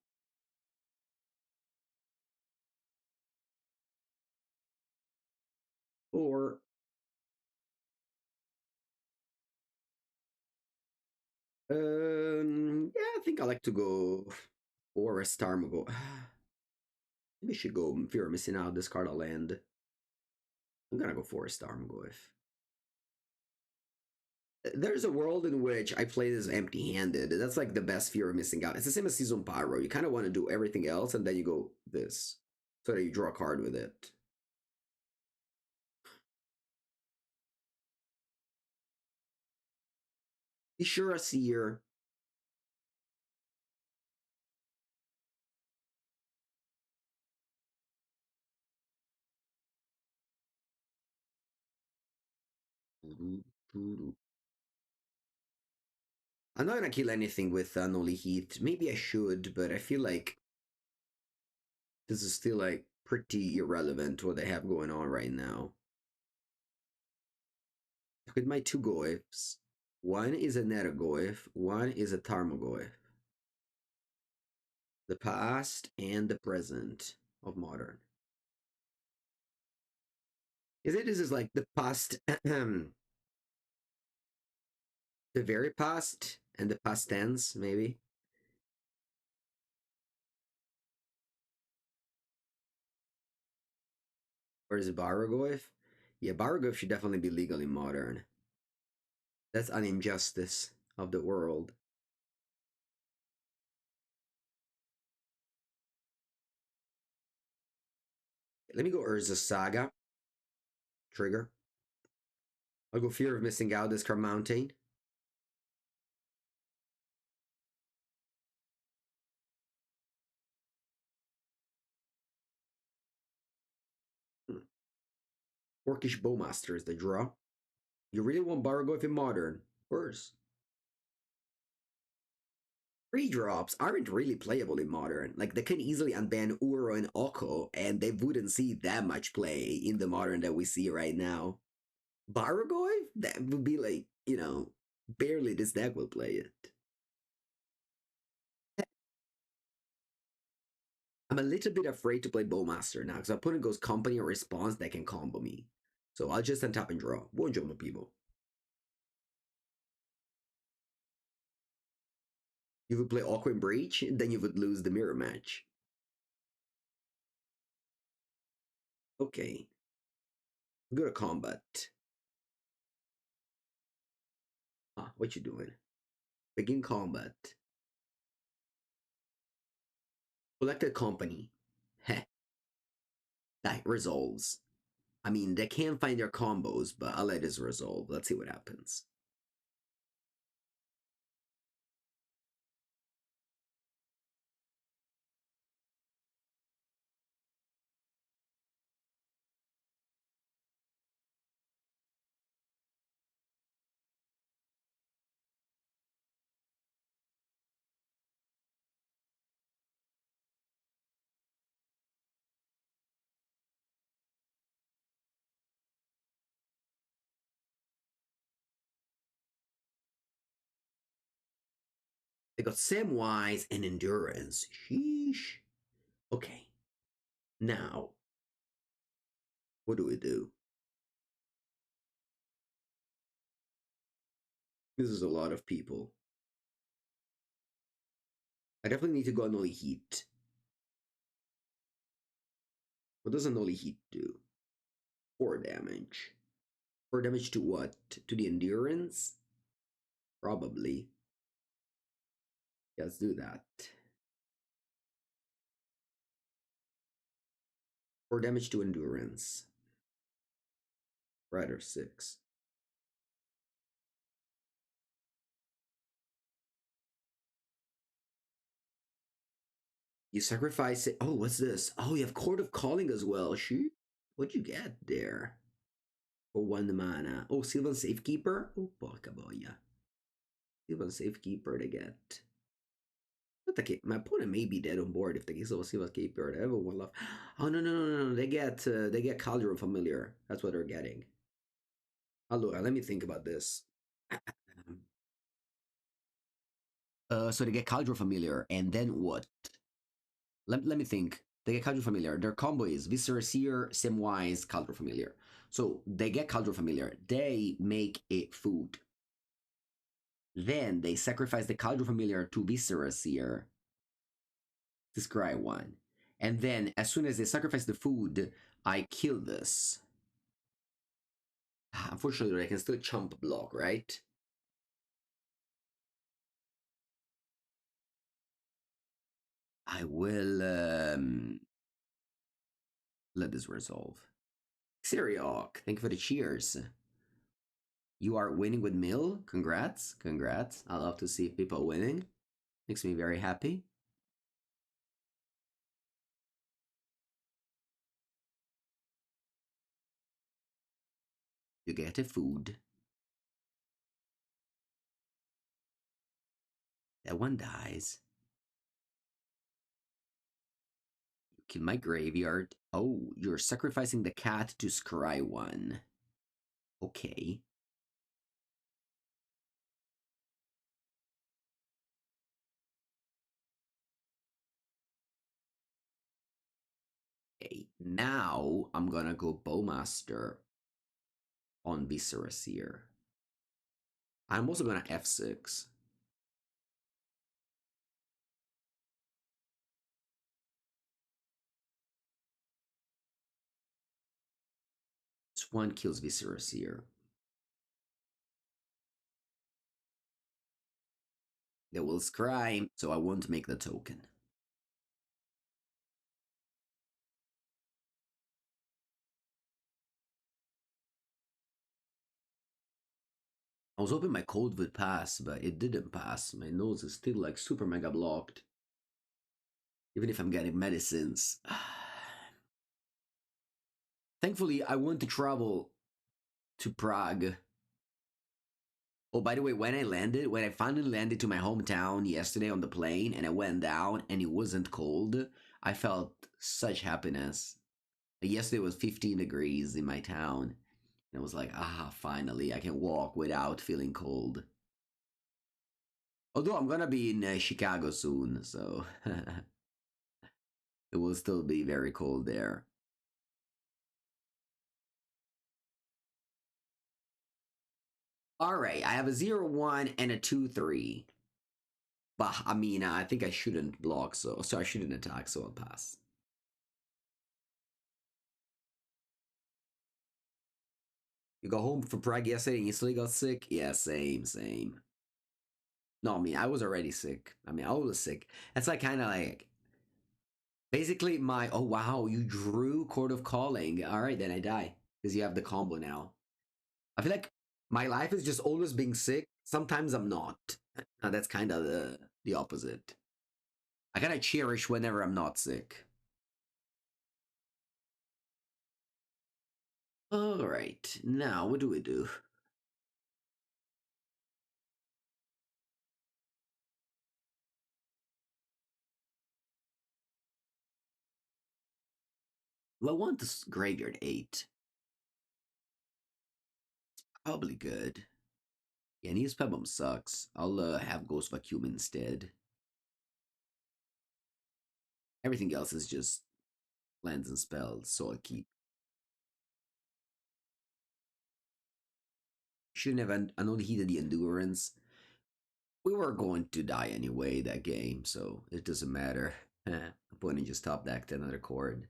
Or yeah, I think I like to go Forest Tarmogoyf. Maybe I should go Fear of Missing Out, discard a land. I'm gonna go Forest Tarmogoyf. There's a world in which I play this empty-handed. That's like the best Fear of Missing Out. It's the same as Season Pyro. You kind of want to do everything else, and then you go this, so that you draw a card with it. Ishura Seer. I'm not gonna kill anything with Noli Heath. Maybe I should, but I feel like this is still like pretty irrelevant what they have going on right now. Look at my 2 Goyfs. One is a Nethergoyf, one is a Tarmogoyf. The past and the present of Modern. This is like the past, the very past and the past tense, maybe? Or is it Baragoyf? Yeah, Baragoyf should definitely be legally modern. That's an injustice of the world. Let me go Urza Saga. Trigger. I'll go Fear of Missing Out, discard Mountain. Orcish Bowmaster is the draw. You really want Bargoth in Modern? Of course. 3 drops aren't really playable in Modern. Like, they can easily unban Uro and Oko, and they wouldn't see that much play in the Modern that we see right now. Bargoth? That would be like, barely this deck will play it. I'm a little bit afraid to play Bowmaster now, because opponent goes Company or Response that can combo me. So I'll just untap and draw. Buongiorno, people. You would play Awkward Breach, then you would lose the mirror match. Okay. Go to combat. Ah, what you doing? Begin combat. Select a company. Heh. That resolves. I mean, they can't find their combos, but I'll let this resolve. Let's see what happens. They got Samwise and Endurance. Sheesh. Okay. Now, what do we do? This is a lot of people. I definitely need to go Unholy Heat. What does Unholy Heat do? 4 damage. 4 damage to what? To the Endurance? Probably. Yeah, let's do that. 4 damage to Endurance. Rider 6. You sacrifice it. Oh, what's this? Oh, you have Court of Calling as well. Shoot. What'd you get there? For 1 mana. Oh, Sylvan Safekeeper? Oh, porca boia. Sylvan Safekeeper to get. My opponent may be dead on board if they get Sylvan Safekeeper. Everyone love. Oh, no. They get Cauldron Familiar. That's what they're getting. Oh, look, let me think about this. So they get Cauldron Familiar, and then what? Let me think. They get Cauldron Familiar. Their combo is Viscera Seer, Samwise, Cauldron Familiar. So they get Cauldron Familiar. They make it food. Then they sacrifice the Cauldron Familiar to Viscera Seer to scry 1. And then as soon as they sacrifice the food, I kill this. Unfortunately, I can still chump block, right? I will let this resolve. Syriok, thank you for the cheers. You are winning with Mill. Congrats. I love to see people winning. Makes me very happy. You get a food. That one dies. You kill my graveyard. Oh, you're sacrificing the cat to scry 1. Okay. Okay, now I'm gonna go Bowmaster on Viscera Seer. I'm also gonna F6. This one kills Viscera Seer. They will scry, so I won't make the token. I was hoping my code would pass, but it didn't pass. My nose is still like super mega blocked. Even if I'm getting medicines. Thankfully, I want to travel to Prague. Oh, by the way, when I finally landed to my hometown yesterday on the plane and I went down and it wasn't cold, I felt such happiness. Yesterday was 15 degrees in my town. And I was like, ah, finally, I can walk without feeling cold. Although I'm gonna be in Chicago soon, so it will still be very cold there. All right, I have a 0-1 and a 2-3. But I mean, I think I shouldn't block, so I shouldn't attack, so I'll pass. You go home from Prague yesterday and you still got sick? Yeah, same. No, I mean, I was already sick. I mean, I was sick. That's like kind of like basically my, oh wow, you drew Court of Calling. All right, then I die because you have the combo now. I feel like my life is just always being sick. Sometimes I'm not. That's kind of the opposite. I kind of cherish whenever I'm not sick. All right, now what do we do? Well, I want this graveyard 8. Probably good. Yeah, Neos Pebble sucks. I'll have Ghost Vacuum instead. Everything else is just lands and spells, so I'll keep. Shouldn't have another heated the endurance. We were going to die anyway that game, so it doesn't matter. Opponent just top decked another chord.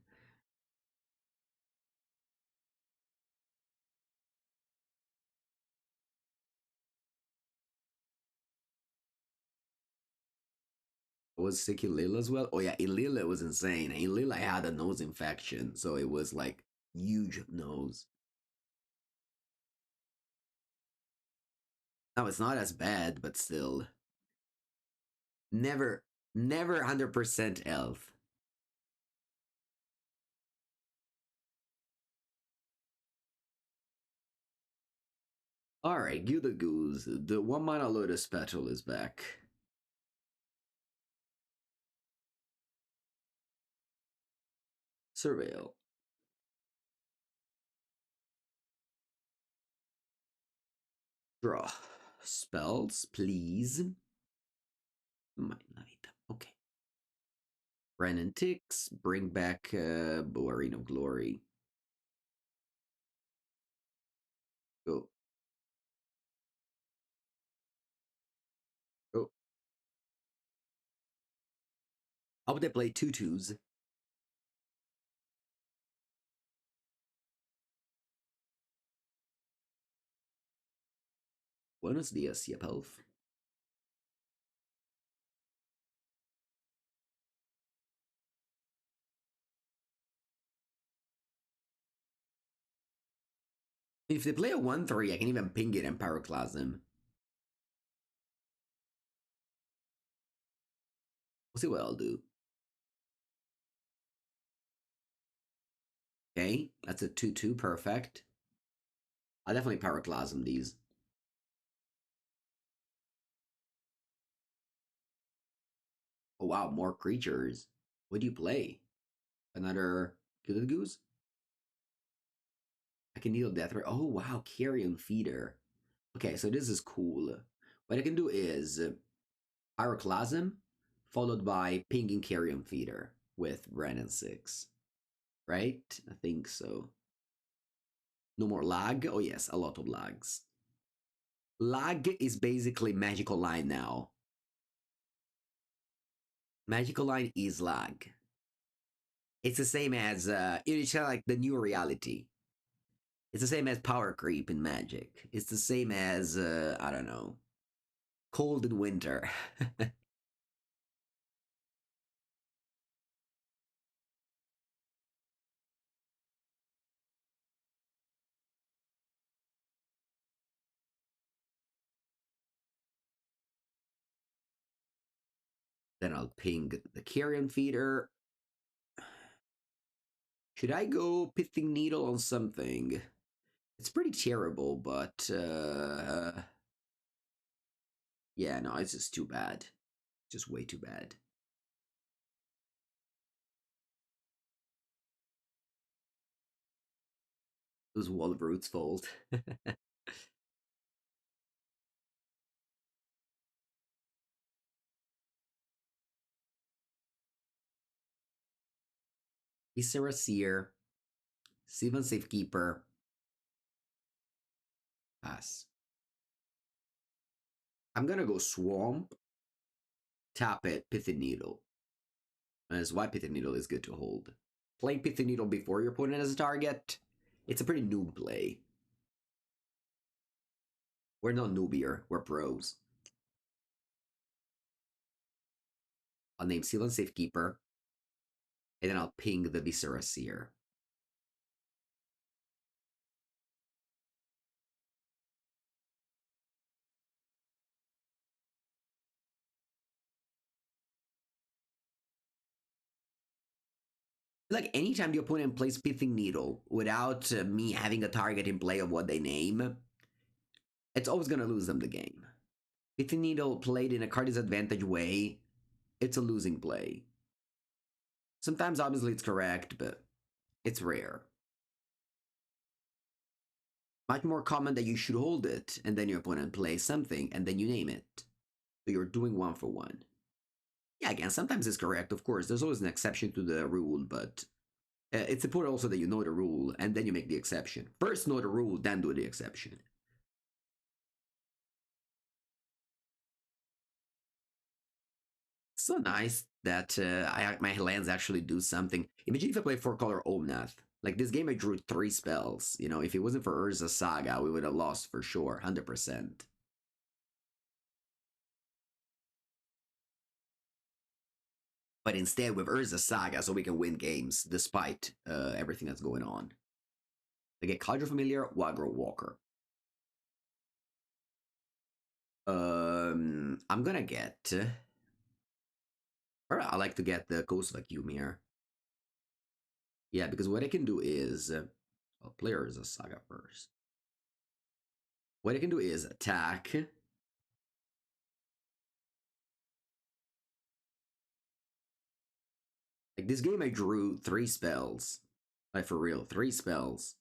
Was sick Ilila as well? Oh yeah, Ilila was insane. Ilila had a nose infection, so it was like huge nose. No, it's not as bad, but still. Never 100% elf. Alright, Gilda Goose. The 1-mana Lotus Petal is back. Surveil. Draw. Spells, please. Might Knight. Okay. Brennan Ticks. Bring back Boarine of Glory. Go. Go. How would they play 2/2s? Buenos dias, Yepelf. If they play a 1/3, I can even ping it and Pyroclasm. We'll see what I'll do. Okay, that's a 2/2, perfect. I'll definitely Pyroclasm these. Oh wow, more creatures. What do you play? Another Gilded Goose? I can deal death. Oh wow, Carrion Feeder. Okay, so this is cool. What I can do is Pyroclasm, followed by pinging Carrion Feeder with Brennan 6. Right? I think so. No more lag? Oh yes, a lot of lags. Lag is basically magical line now. Magical line is lag. It's the same as it's kind of like the new reality. It's the same as power creep in Magic. It's the same as I don't know, cold in winter. Then I'll ping the Carrion Feeder. Should I go Pithing Needle on something? It's pretty terrible, but yeah, no, it's just too bad. Just way too bad. It was Walroot's fault. Isra Seer, Sylvan Safekeeper, pass. I'm gonna go Swamp, tap it, Pithing Needle. And that's why Pithing Needle is good to hold. Playing Pithing Needle before your opponent has a target, it's a pretty noob play. We're not noobier, we're pros. I'll name Sylvan Safekeeper, and then I'll ping the Viscera Seer. Like anytime the opponent plays Pithing Needle without me having a target in play of what they name, it's always gonna lose them the game. Pithing Needle played in a card disadvantage way, it's a losing play. Sometimes obviously it's correct, but it's rare. Much more common that you should hold it, and then your opponent plays something, and then you name it. So you're doing one for one. Yeah, again, sometimes it's correct, of course. There's always an exception to the rule, but it's important also that you know the rule, and then you make the exception. First know the rule, then do the exception. So nice that my lands actually do something. Imagine if I play 4-color Omnath. Like this game, I drew 3 spells. You know, if it wasn't for Urza Saga, we would have lost for sure, 100%. But instead, with Urza Saga, so we can win games despite everything that's going on. I get Cadre Familiar, Wagro Walker. I'm gonna get. Or I like to get the Ghost Vacuum here. Yeah, because what I can do is. Well, player is a Saga first. What I can do is attack. Like this game, I drew 3 spells. Like for real, 3 spells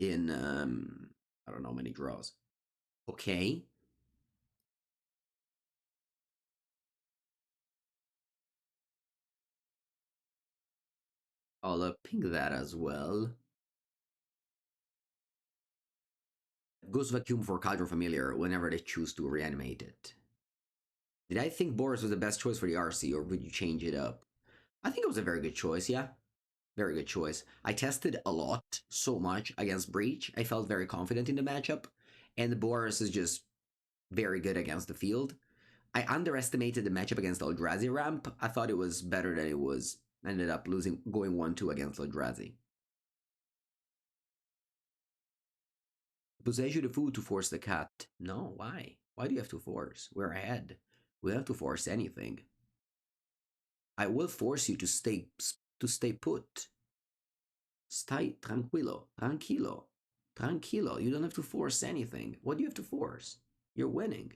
in I don't know how many draws. Okay. I'll ping that as well. Ghost Vacuum for Cadre Familiar whenever they choose to reanimate it. Did I think Boros was the best choice for the RC, or would you change it up? I think it was a very good choice, yeah. Very good choice. I tested a lot, so much against Breach. I felt very confident in the matchup. And Boros is just very good against the field. I underestimated the matchup against Eldrazi ramp. I thought it was better than it was. Ended up losing, going 1-2 against Eldrazi. Possess you the food to force the cat. No, why? Why do you have to force? We're ahead. We don't have to force anything. I will force you to stay put. Stai tranquilo, tranquilo, tranquilo. You don't have to force anything. What do you have to force? You're winning.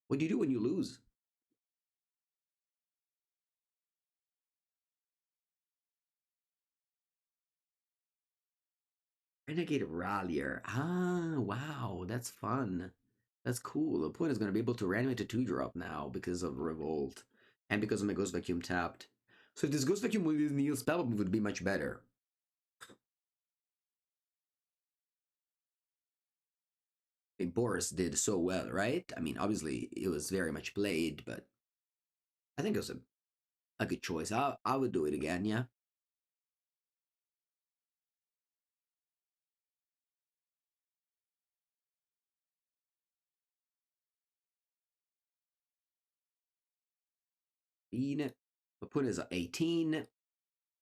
What do you do when you lose? Renegade Rallier. Ah, wow, that's fun. That's cool. The point is going to be able to reanimate a 2-drop now because of Revolt and because of my Ghost Vacuum tapped. So if this Ghost Vacuum with this new spell would be much better. I mean, Boris did so well, right? I mean, obviously it was very much played, but I think it was a good choice. I would do it again, yeah. The put is 18.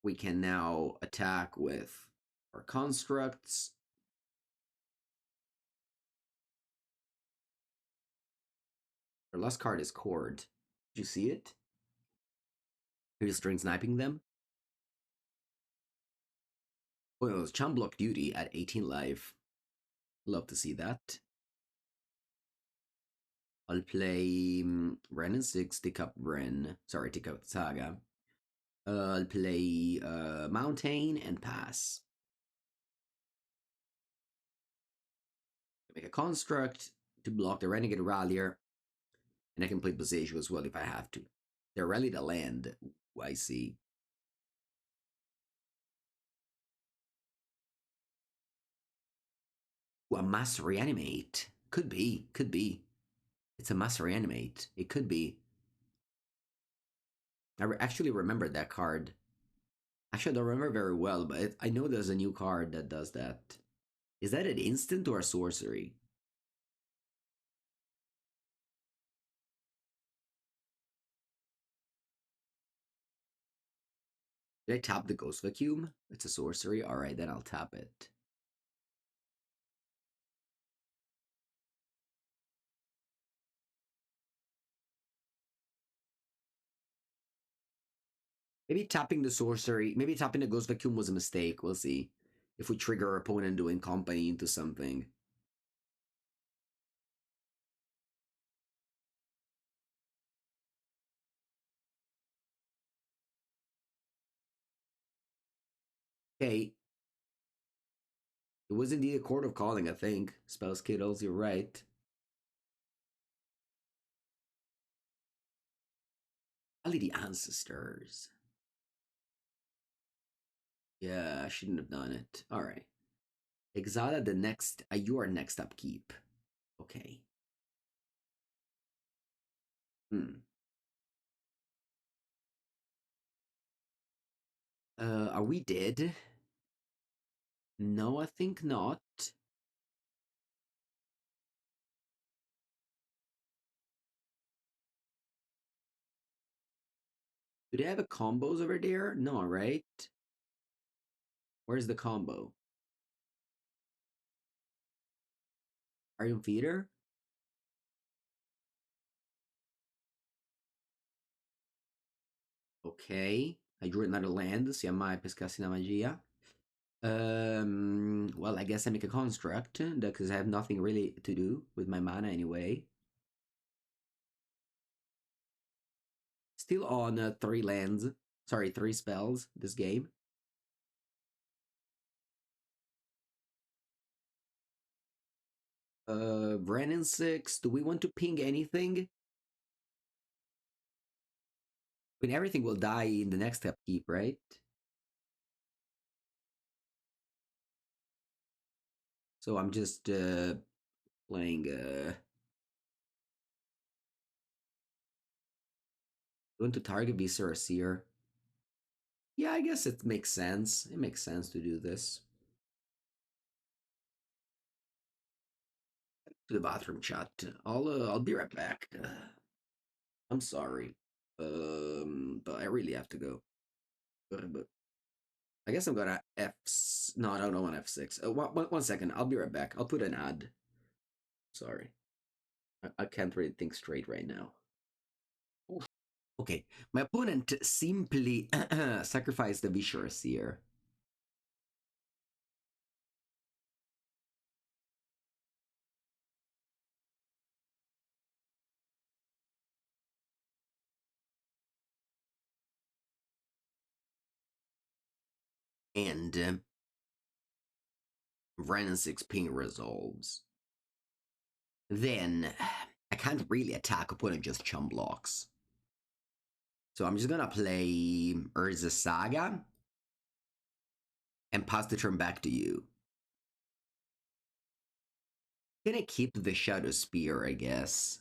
We can now attack with our constructs. Our last card is Cord. Did you see it? Here's string sniping them. Well, it's Chum Block Duty at 18 life. Love to see that. I'll play Ren and 6, Tick Up Ren. Sorry, Tick Up Saga. I'll play Mountain and Pass. Make a construct to block the Renegade Rallier. And I can play Boseiju as well if I have to. They rally the land. Ooh, I see. Ooh, a Mass Reanimate. Could be. Could be. It's a Mass Reanimate. It could be. I actually remember that card. Actually, I don't remember very well, but I know there's a new card that does that. Is that an instant or a sorcery? Did I tap the Ghost Vacuum? It's a sorcery. All right, then I'll tap it. Maybe tapping the sorcery, maybe tapping the Ghost Vacuum was a mistake. We'll see. If we trigger our opponent doing company into something. Okay. It was indeed a Court of Calling, I think. Spell Skittles, you're right. Only the Ancestors. Yeah, I shouldn't have done it. Alright. Exala the next, you are next upkeep. Okay. Are we dead? No, I think not. Do they have a combos over there? No, right? Where's the combo? Iron Feeder? Ok. I drew another land. Si mai pescassi una magia. Well, I guess I make a construct because I have nothing really to do with my mana anyway. Still on 3 lands. Sorry, 3 spells this game. Brennan 6. Do we want to ping anything? I mean, everything will die in the next upkeep, right? So I'm just playing. Going to target Viscera Seer. Yeah, I guess it makes sense. It makes sense to do this. To the bathroom chat. I'll be right back. I'm sorry. But I really have to go. But I guess I'm gonna F. No, I don't want F6. One second. I'll be right back. I'll put an ad. Sorry, I can't really think straight right now. Okay, my opponent simply sacrificed the Viscera Seer. And Ren 6 ping resolves. Then I can't really attack opponent just chum blocks. So I'm just gonna play Urza Saga and pass the turn back to you. Gonna keep the Shadow Spear, I guess.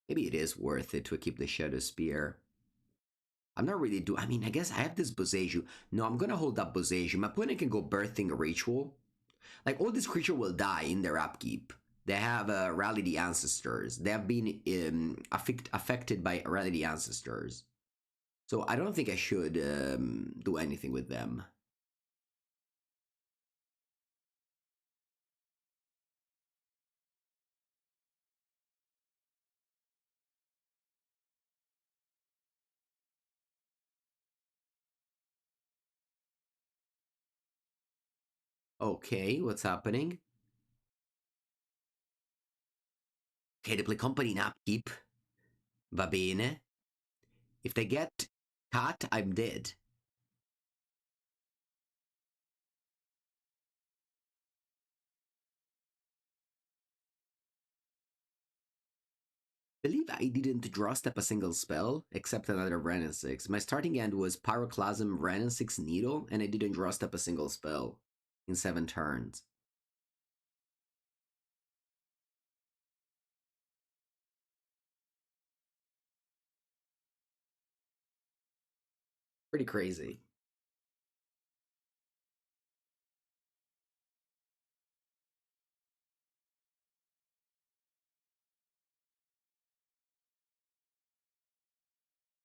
Maybe it is worth it to keep the Shadow Spear. I'm not really I mean, I guess I have this Boseiju. No, I'm gonna hold up Boseiju. My opponent can go Birthing a Ritual. Like, all this creature will die in their upkeep. They have Rally the Ancestors. They have been affected by Rally the Ancestors. So I don't think I should do anything with them. Okay, what's happening? Okay, they play company in upkeep. Va bene. If they get cut, I'm dead. I believe I didn't draw step a single spell, except another Wrenn and 6. My starting hand was Pyroclasm, Wrenn and 6 Needle, and I didn't draw step a single spell in 7 turns. Pretty crazy.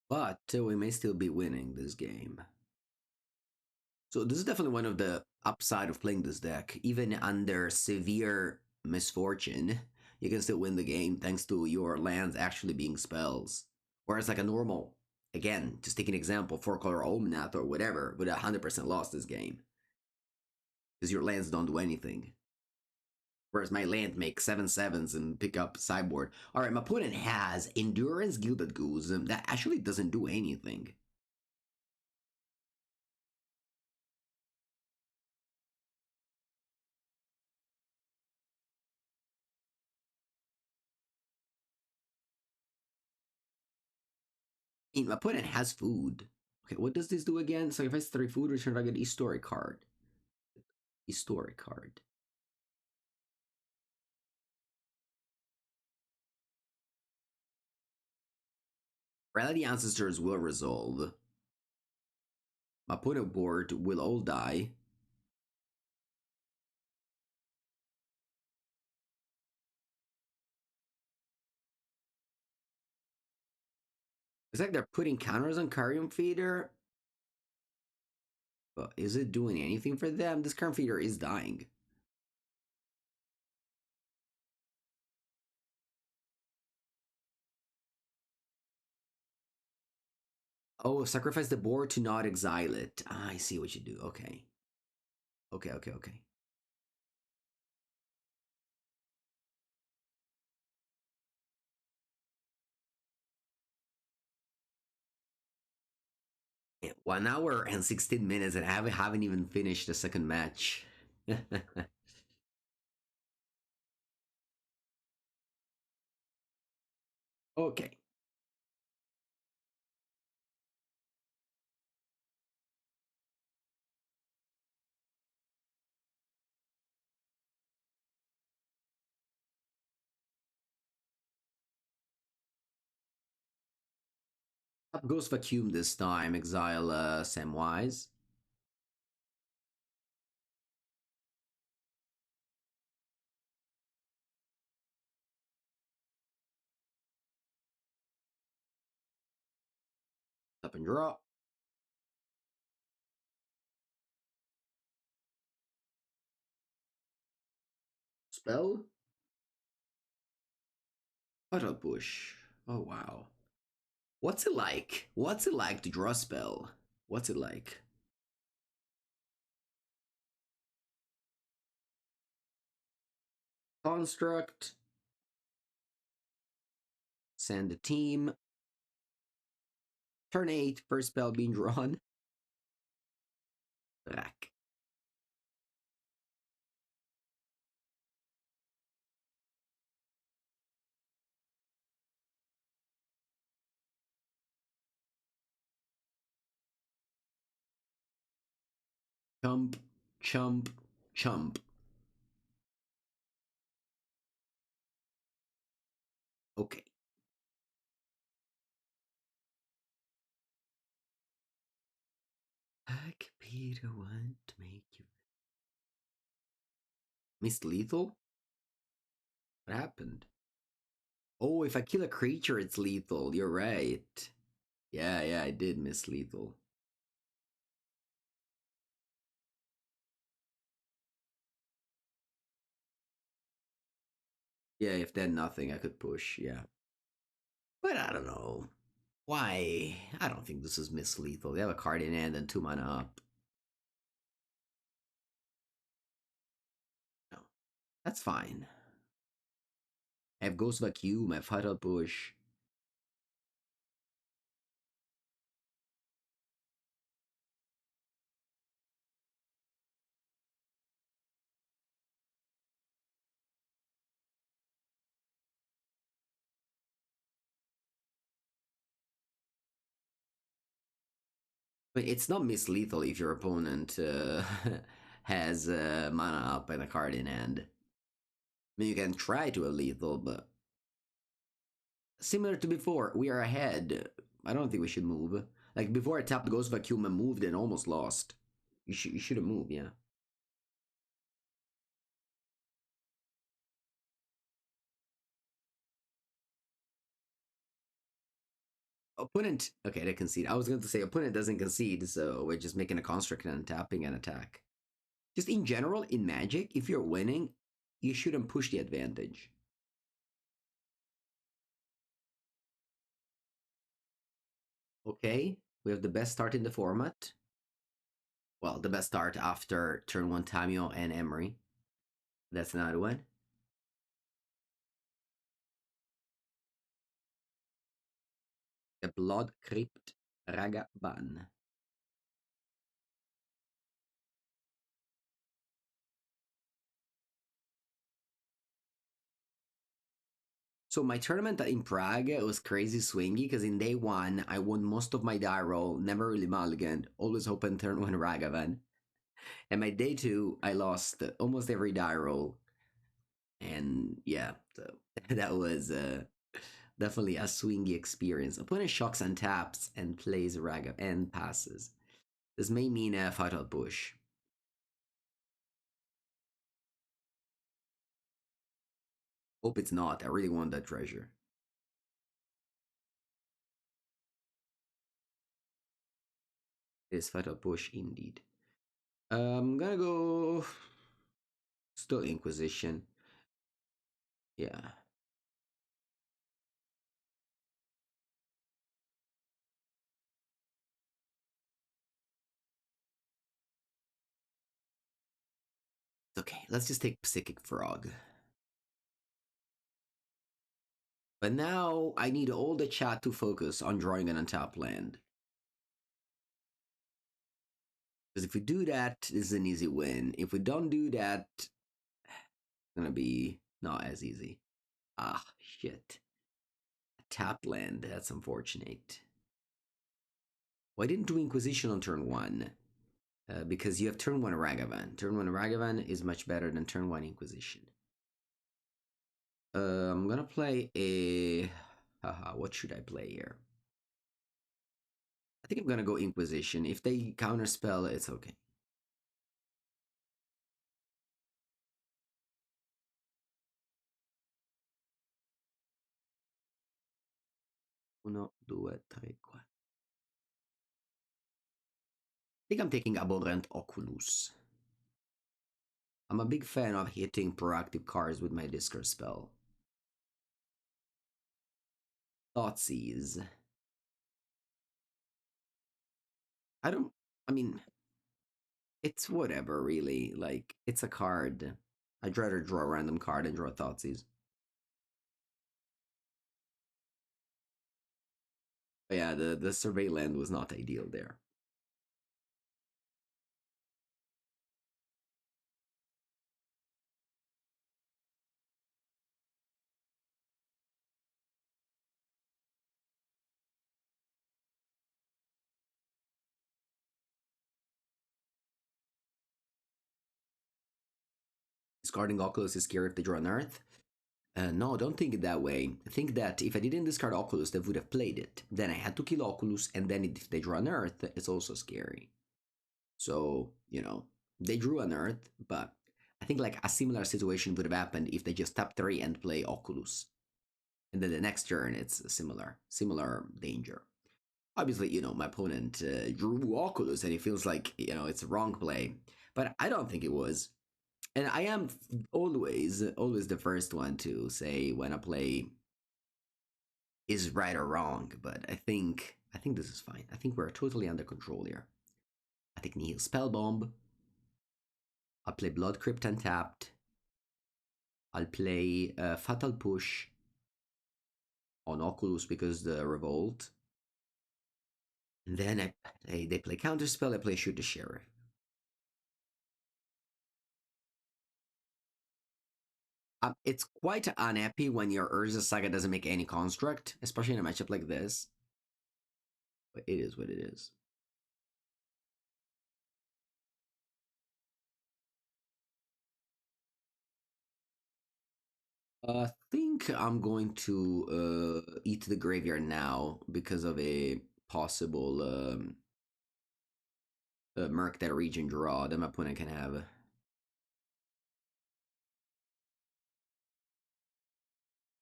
But we may still be winning this game. So this is definitely one of the upside of playing this deck. Even under severe misfortune, you can still win the game thanks to your lands actually being spells. Whereas like a normal, again, just take an example, 4-color Omnath or whatever, would 100% lost this game. Because your lands don't do anything. Whereas my land makes 7/7s and pick up sideboard. Alright, my opponent has Endurance Gilded Goose. That actually doesn't do anything. My opponent has food. Okay, what does this do again? Sacrifice 3 food, return target historic card. Historic card. Reality Ancestors will resolve. My opponent board will all die. It's like they're putting counters on Carrion Feeder. But is it doing anything for them? This Carrion Feeder is dying. Oh, sacrifice the board to not exile it. Ah, I see what you do. Okay. Okay. Yeah, 1 hour and 16 minutes, and I haven't even finished the second match. Okay. Up goes Vacuum this time. Exile Samwise. Up and draw. Spell. Auto push. Oh wow. What's it like? What's it like to draw a spell? What's it like? Construct. Send a team. Turn 8, first spell being drawn. Rack. Chump, chump, chump. Okay. I could be the one to make you miss lethal? What happened? Oh, if I kill a creature, it's lethal. You're right. Yeah, I did miss lethal. Yeah, if then nothing, I could push, yeah. But I don't know. Why? I don't think this is miss lethal. They have a card in hand and 2 mana up. That's fine. I have Ghost Vacuum, I have Fatal Push. But it's not miss-lethal if your opponent has mana up and a card in hand. I mean, you can try to a lethal, but similar to before, we are ahead. I don't think we should move. Like before, I tapped Ghost Vacuum and moved and almost lost. You should have moved, yeah. Opponent. Okay, they concede. I was going to say opponent doesn't concede, so we're just making a construct and tapping an attack. Just in general, in Magic, if you're winning, you shouldn't push the advantage. Okay, we have the best start in the format. Well, the best start after turn one Tamio and Emery. That's another one. The Blood Crypt Ragavan. So my tournament in Prague was crazy swingy because in day one I won most of my die roll, never really mulliganed, always open turn one Ragavan. And my day two I lost almost every die roll, and yeah, so that was definitely a swingy experience. Opponent shocks and taps and plays Ragavan and passes. This may mean a fatal push. Hope it's not. I really want that treasure. It is fatal push indeed. I'm gonna go still Inquisition. Yeah. Okay, let's just take Psychic Frog. But now I need all the chat to focus on drawing an untapped land. Because if we do that, this is an easy win. If we don't do that, it's gonna be not as easy. Ah, shit. A tapped land, that's unfortunate. Why didn't do Inquisition on turn one? Because you have turn one Ragavan. Turn one Ragavan is much better than turn one Inquisition. I'm gonna play a. Haha, what should I play here? I think I'm gonna go Inquisition. If they counterspell, it's okay. 1, 2, 3, 4. I think I'm taking Abhorrent Oculus. I'm a big fan of hitting proactive cards with my discard spell. Thoughtseize. I don't. I mean, it's whatever, really. Like, it's a card. I'd rather draw a random card and draw Thoughtseize. But yeah, the survey land was not ideal there. Discarding Oculus is scary if they draw an Earth. No, don't think it that way. Think that if I didn't discard Oculus, they would have played it. Then I had to kill Oculus, and then if they draw an Earth, it's also scary. So, they drew an Earth, but I think like a similar situation would have happened if they just tap 3 and play Oculus. And then the next turn, it's a similar danger. Obviously, my opponent drew Oculus, and it feels like, it's a wrong play. But I don't think it was. And I am always the first one to say when a play is right or wrong, but I think this is fine. I think we're totally under control here. I take Nihil Spellbomb. I play Blood Crypt untapped. I'll play Fatal Push on Oculus because the Revolt. And then they play Counterspell, I play Shoot the Sheriff. It's quite unhappy when your Urza Saga doesn't make any construct, especially in a matchup like this. But it is what it is. I think I'm going to eat the graveyard now because of a possible Merc that region draw that my opponent can have.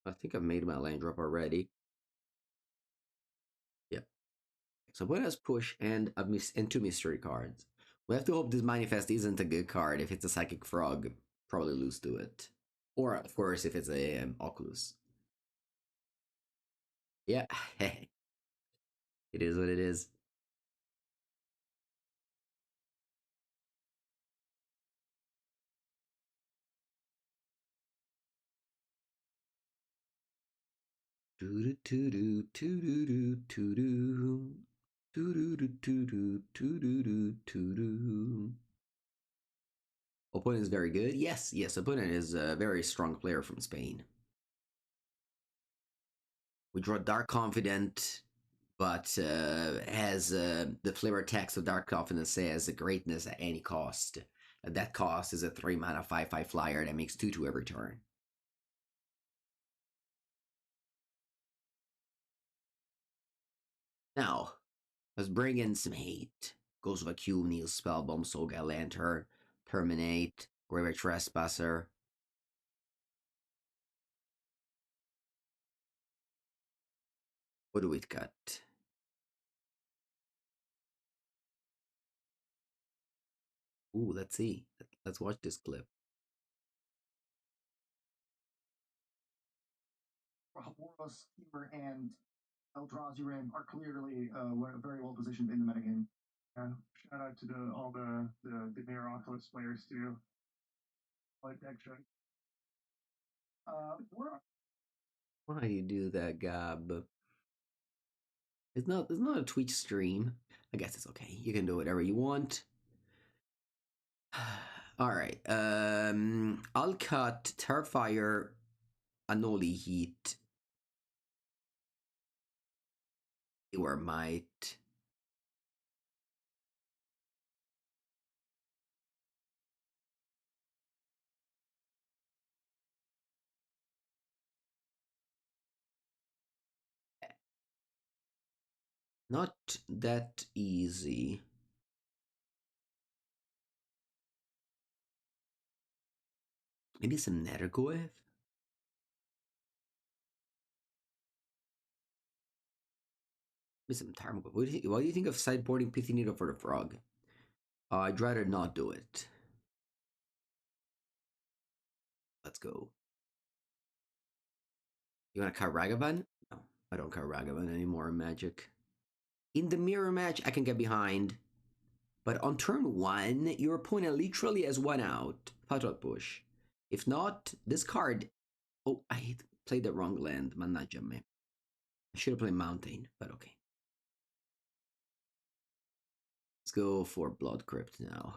I think I've made my land drop already. Yep. So what has push and and two mystery cards? We have to hope this manifest isn't a good card. If it's a psychic frog, probably lose to it. Or of course, if it's a Oculus. Yeah, it is what it is. Opponent is very good. Yes, yes. Opponent is a very strong player from Spain. We draw Dark Confident, but has the flavor text of Dark Confidence says greatness at any cost. That cost is a 3-mana 5/5 flyer that makes 2/2 every turn. Now, let's bring in some hate. Ghost of Vacuum, Neil Spellbomb, Soulguy Lantern, Terminate, Graveyard Trespasser. What do we cut? Ooh, let's see. Let's watch this clip. Boros, Keeper, and Eldrazi are clearly very well positioned in the metagame. Yeah, shout out to all the Mirror Oculus players too. Like extra. Why do you do that, Gab? It's not a Twitch stream. I guess it's okay. You can do whatever you want. All right. I'll cut Terrifier, Anoli Heat, or Might. Not that easy. Maybe some Nethergoeth? Maybe some Tarmogoyf. What do you think of sideboarding Pithy Needle for the Frog? I'd rather not do it. Let's go. You want to cut Ragavan? No, I don't cut Ragavan anymore in Magic. In the mirror match, I can get behind. But on turn 1, your opponent literally has 1 out. Fatal Push. If not, this card... Oh, I played the wrong land. Mannaggia me. I should have played Mountain, but okay. Let's go for Blood Crypt now.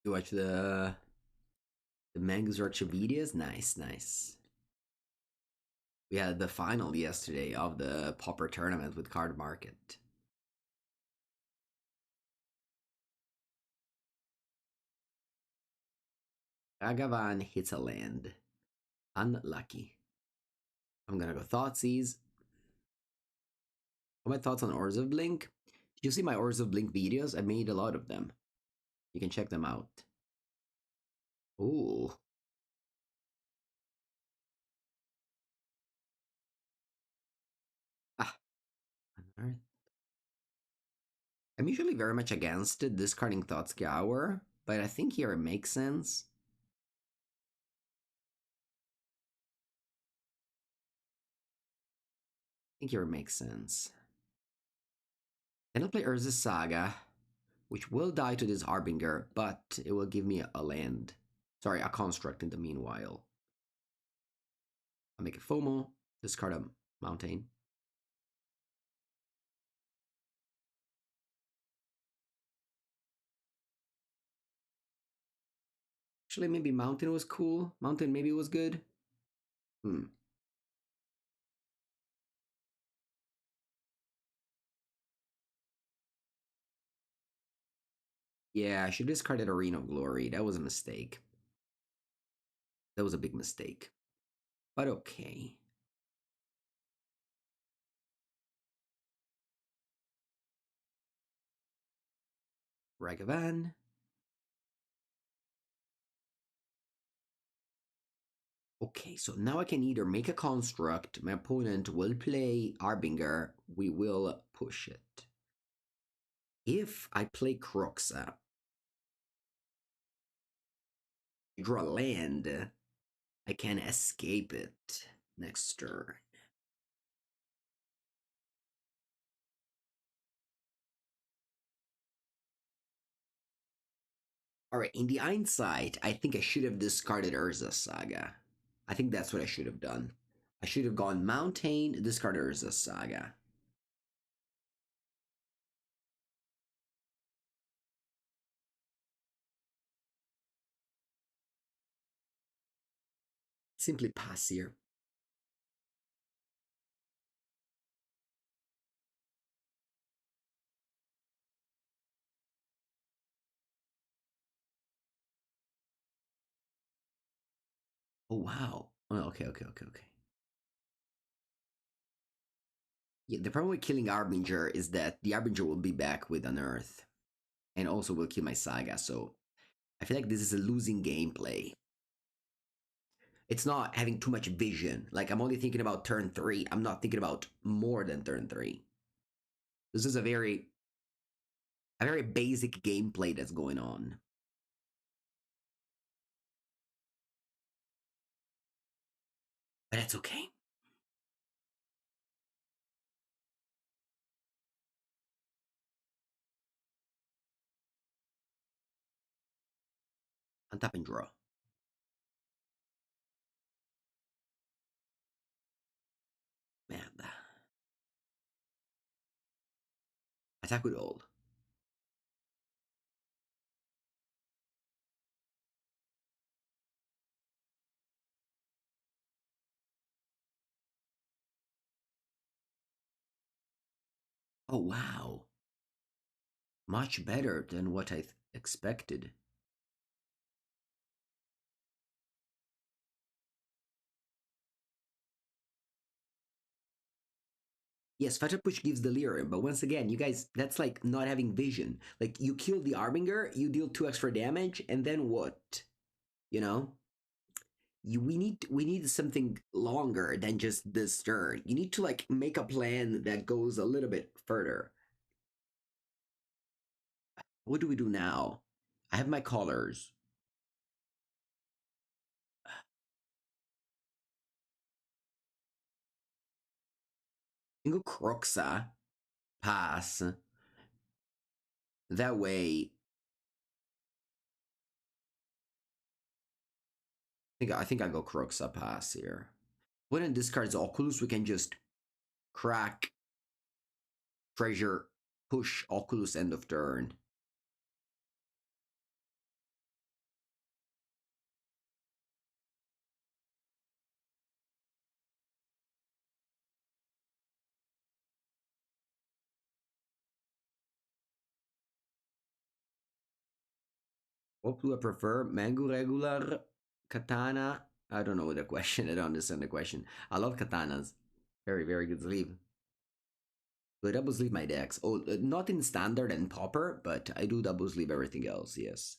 You watch the Mengucci videos? Nice, nice. We had the final yesterday of the Popper tournament with Card Market. Sagavan hits a land. Unlucky. I'm gonna go Thoughtseize. What are my thoughts on Ores of Blink? Did you see my Ores of Blink videos? I made a lot of them. You can check them out. Ooh. Alright. I'm usually very much against it, discarding Thought Scour, but I think here it makes sense. I think here it makes sense. Then I'll play Urza's Saga, which will die to this Harbinger, but it will give me a land. Sorry, a construct in the meanwhile. I'll make a FOMO, discard a mountain. Actually, maybe mountain was cool. Mountain maybe was good. Yeah, I should discard Arena of Glory. That was a mistake. That was a big mistake. But okay. Sagavan. Okay, so now I can either make a construct, my opponent will play Harbinger, we will push it. If I play Croxa, draw land, I can escape it next turn. Alright, in the hindsight, I think I should have discarded Urza Saga. I think that's what I should have done. I should have gone Mountain, discard Urza Saga. Simply pass here. Oh, wow. Oh, okay. Yeah, the problem with killing Harbinger is that the Harbinger will be back with Unearth. And also will kill my Saga, so I feel like this is a losing gameplay. It's not having too much vision. Like, I'm only thinking about turn 3. I'm not thinking about more than turn 3. This is a very basic gameplay that's going on. But that's okay. Untap and draw. Merda. Attack with all. Oh, wow. Much better than what I expected. Yes, Fatal Push gives delirium, but once again, you guys, that's like not having vision. Like, you kill the Harbinger, you deal 2 extra damage, and then what? You know? We need something longer than just this turn. You need to like make a plan that goes a little bit further. What do we do now? I have my colors. You can go Croxa, pass. That way, I think I go Croxa, pass here. When it discards Oculus, we can just crack, treasure, push Oculus end of turn. What do I prefer? Mango regular, katana. I don't know the question. I don't understand the question. I love katanas. Very good sleeve. I double sleeve my decks. Oh, not in standard and popper, but I do double sleeve everything else. Yes.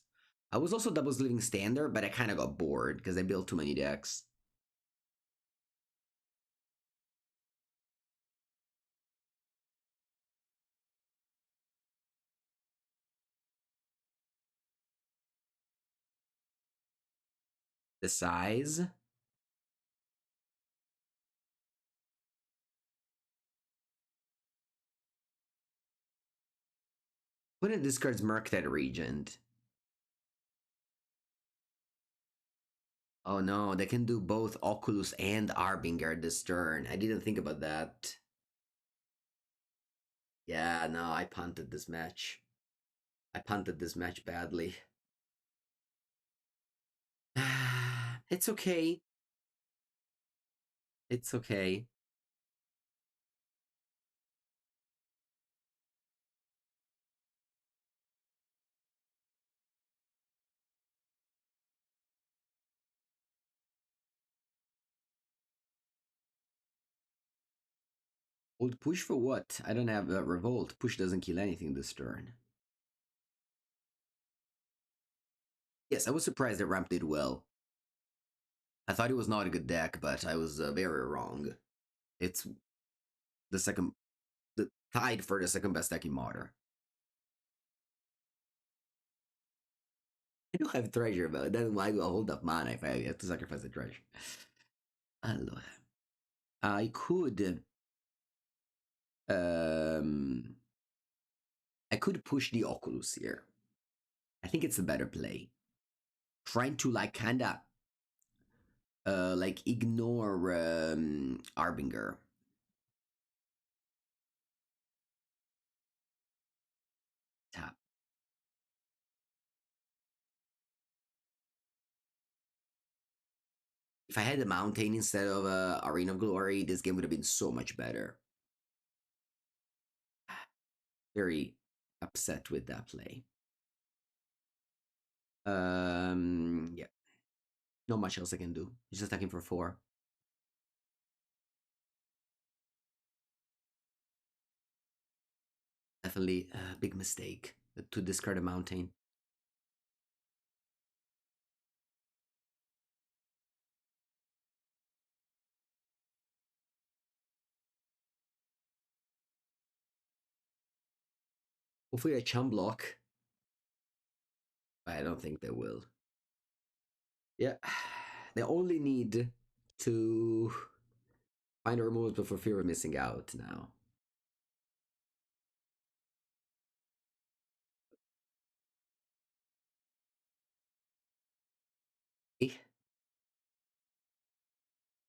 I was also double sleeving standard, but I kind of got bored because I built too many decks. The size. When it discards Murktide Regent. Oh no, they can do both Oculus and Arbinger this turn. I didn't think about that. Yeah, no, I punted this match. I punted this match badly. It's okay. It's okay. Old push for what? I don't have a revolt. Push doesn't kill anything this turn. Yes, I was surprised that Ramp did well. I thought it was not a good deck, but I was very wrong. It's the second, the tied for the second best deck in Modern. I don't have treasure, but then why do I hold up mana if I have to sacrifice the treasure? Allora. I could um I could push the Oculus here. I think it's a better play. Trying to like kinda like ignore Arbinger. Tap. If I had a mountain instead of Arena of Glory, this game would have been so much better. Very upset with that play. Yeah. Not much else I can do. He's just attacking for 4. Definitely a big mistake to discard a mountain. Hopefully a chum block. But I don't think they will. Yeah. They only need to find a removal for fear of missing out now.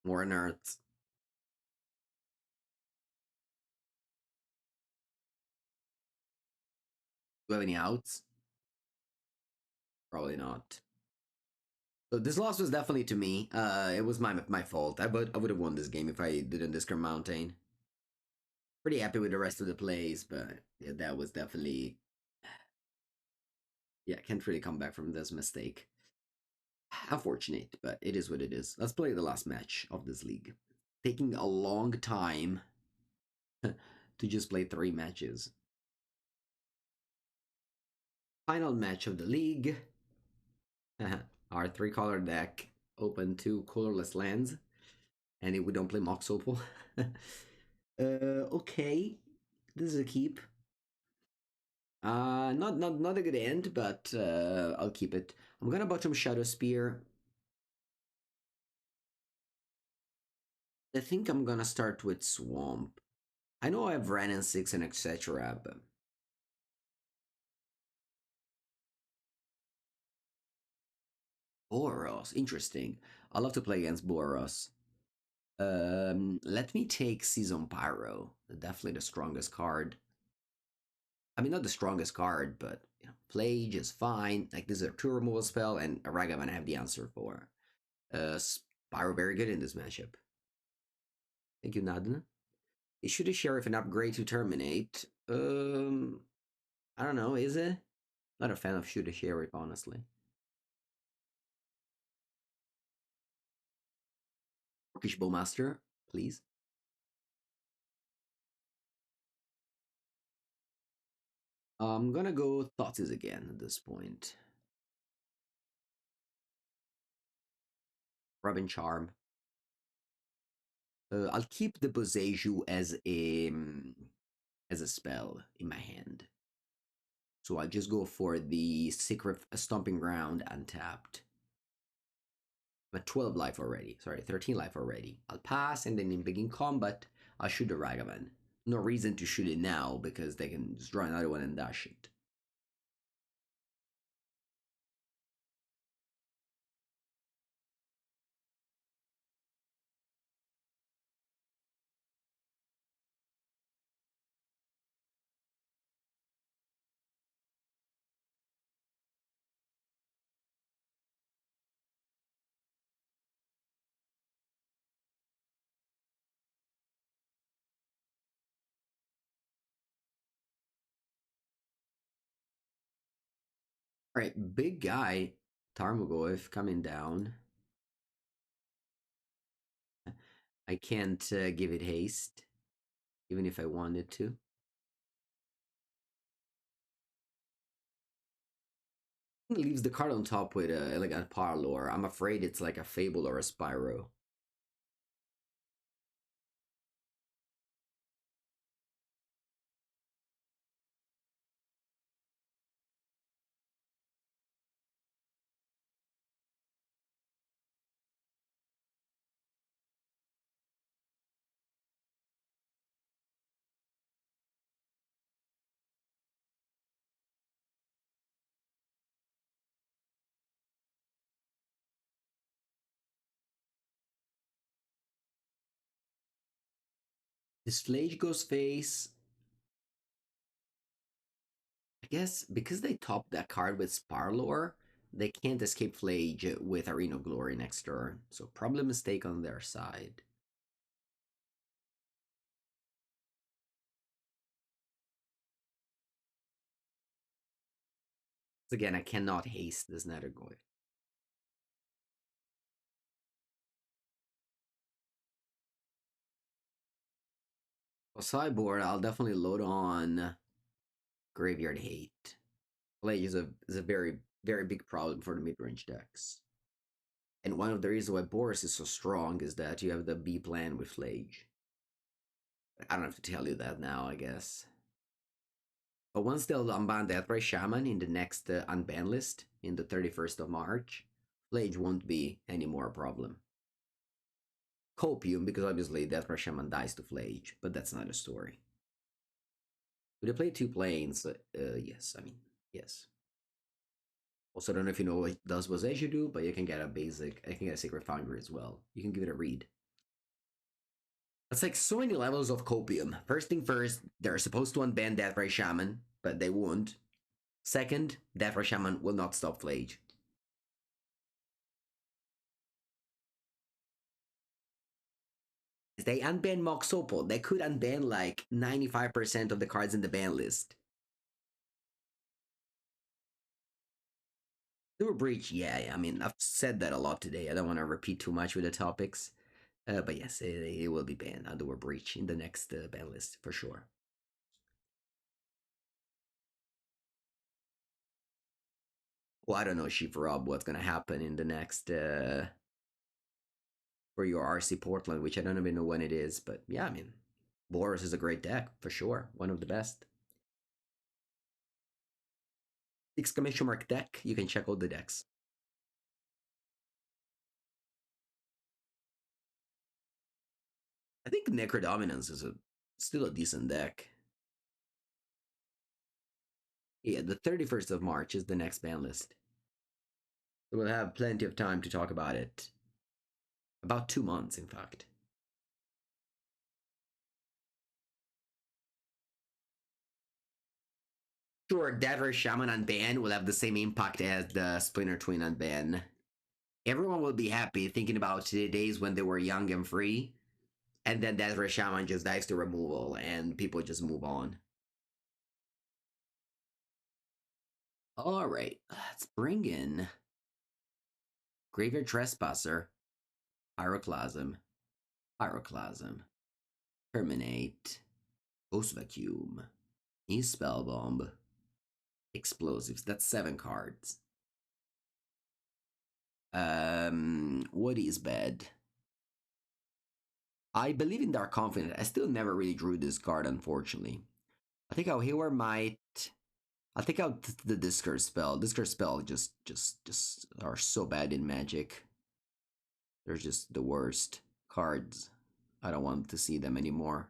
More nerds. Do you have any outs? Probably not. So this loss was definitely to me. It was my fault. I would have won this game if I didn't discard Mountain. Pretty happy with the rest of the plays, but yeah, that was definitely yeah. Can't really come back from this mistake. Unfortunate, but it is what it is. Let's play the last match of this league. Taking a long time to just play 3 matches. Final match of the league. Our 3-color deck open 2 colorless lands, and if we don't play Mox Opal. Okay, this is a keep. Not a good end, but I'll keep it. I'm gonna bottom Shadow Spear. I think I'm gonna start with Swamp. I know I have Ren and 6 and etc. But Boros, interesting. I love to play against Boros. Let me take Season Pyro. Definitely the strongest card. I mean, not the strongest card, but you know, Plage is fine. Like this is a 2 removal spell, and a Ragavan I have the answer for. Spyro very good in this matchup. Thank you, Nadna. Issue the Sheriff an upgrade to terminate. I don't know, is it? Not a fan of Shoot the Sheriff, honestly. Orcish Bowmaster, please. I'm gonna go Thoughtsis again at this point. Robin Charm. I'll keep the Boseiju as a spell in my hand. So I'll just go for the Secret Stomping Ground untapped. I'm at 12 life already. Sorry, 13 life already. I'll pass, and then in begin combat, I'll shoot the Ragavan. No reason to shoot it now, because they can just draw another one and dash it. Alright, big guy, Tarmogoyf coming down. I can't give it haste, even if I wanted to. It leaves the card on top with a Elegant Parlor. I'm afraid it's like a Fable or a Spyro. This Flage goes face. I guess because they topped that card with Sparlor, they can't escape Flage with Arena of Glory next turn. So probably a mistake on their side. Again, I cannot haste this Nethergoyf. Well, sideboard, I'll definitely load on Graveyard Hate. Flage is a very, very big problem for the mid-range decks. And one of the reasons why Boros is so strong is that you have the B plan with Flage. I don't have to tell you that now, I guess. But once they'll unban Deathray Shaman in the next unban list in the 31st of March, Flage won't be any more a problem. Copium, because obviously Deathray Shaman dies to Flage, but that's not a story. Do they play two planes? Yes, I mean, yes. Also, I don't know if you know what it does what Azure do, but you can get a basic, I can get a Sacred Foundry as well. You can give it a read. It's like so many levels of copium. First thing first, they're supposed to unban Deathray Shaman, but they won't. Second, Deathray Shaman will not stop Flage. They unban Mox Opal. They could unban like 95% of the cards in the ban list. Sewer Breach, yeah, I mean, I've said that a lot today. I don't want to repeat too much with the topics. But yes, it will be banned under Breach in the next ban list for sure. Well, I don't know, Chief Rob, what's gonna happen in the next for your RC Portland, which I don't even know when it is, but yeah, I mean, Boros is a great deck for sure, one of the best. Exclamation mark deck. You can check out the decks. I think Necrodominance is still a decent deck. Yeah, the 31st of March is the next ban list. So we'll have plenty of time to talk about it. About 2 months, in fact. Sure, Deathray Shaman unban will have the same impact as the Splinter Twin unban. Everyone will be happy thinking about the days when they were young and free, and then Deathray Shaman just dies to removal, and people just move on. Alright, let's bring in Graveyard Trespasser, Pyroclasm, Pyroclasm, Terminate, Ghost Vacuum, Spellbomb, Explosives. That's 7 cards. What is bad? I believe in Dark Confidence. I still never really drew this card, unfortunately. I think Hayward might. I'll take out the Discard spell. Discard spell just are so bad in Magic. They're just the worst cards. I don't want to see them anymore.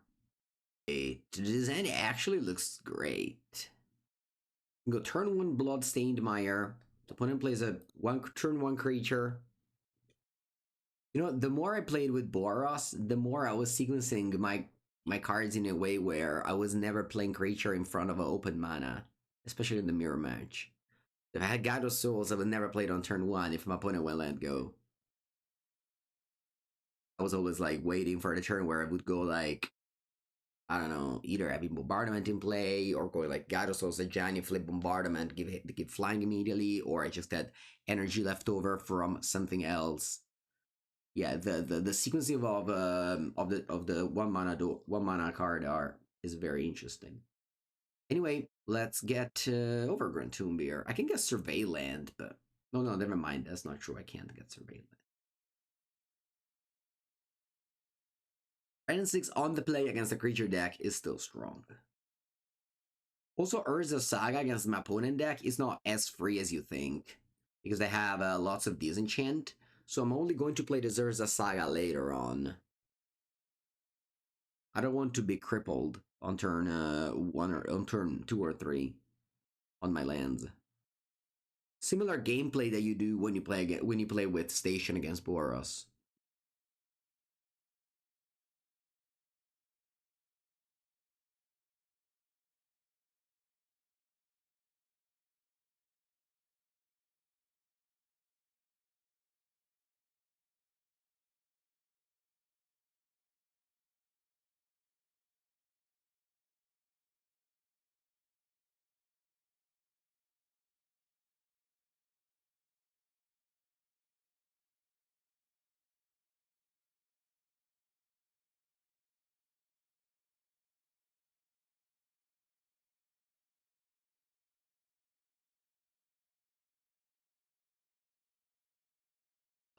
The design actually looks great. Go turn 1 Bloodstained Mire. The opponent plays a turn 1 creature. You know, the more I played with Boros, the more I was sequencing my cards in a way where I was never playing creature in front of an open mana, especially in the mirror match. If I had God of Souls, I would never play it on turn 1 if my opponent went let go. I was always like waiting for the turn where I would go like, I don't know, either having Bombardment in play or going like God of Souls, a giant flip Bombardment, give flying immediately, or I just had energy left over from something else. Yeah, the sequencing of the one mana card is very interesting. Anyway, let's get Overgrown Tomb Beer. I can get Surveyland, but no, never mind. That's not true. I can't get Surveyland. Iron 6 on the play against the creature deck is still strong. Also, Urza Saga against my opponent deck is not as free as you think, because they have lots of disenchant. So I'm only going to play the Urza Saga later on. I don't want to be crippled on turn 1 or on turn 2 or 3 on my lands. Similar gameplay that you do when you play with Station against Boros.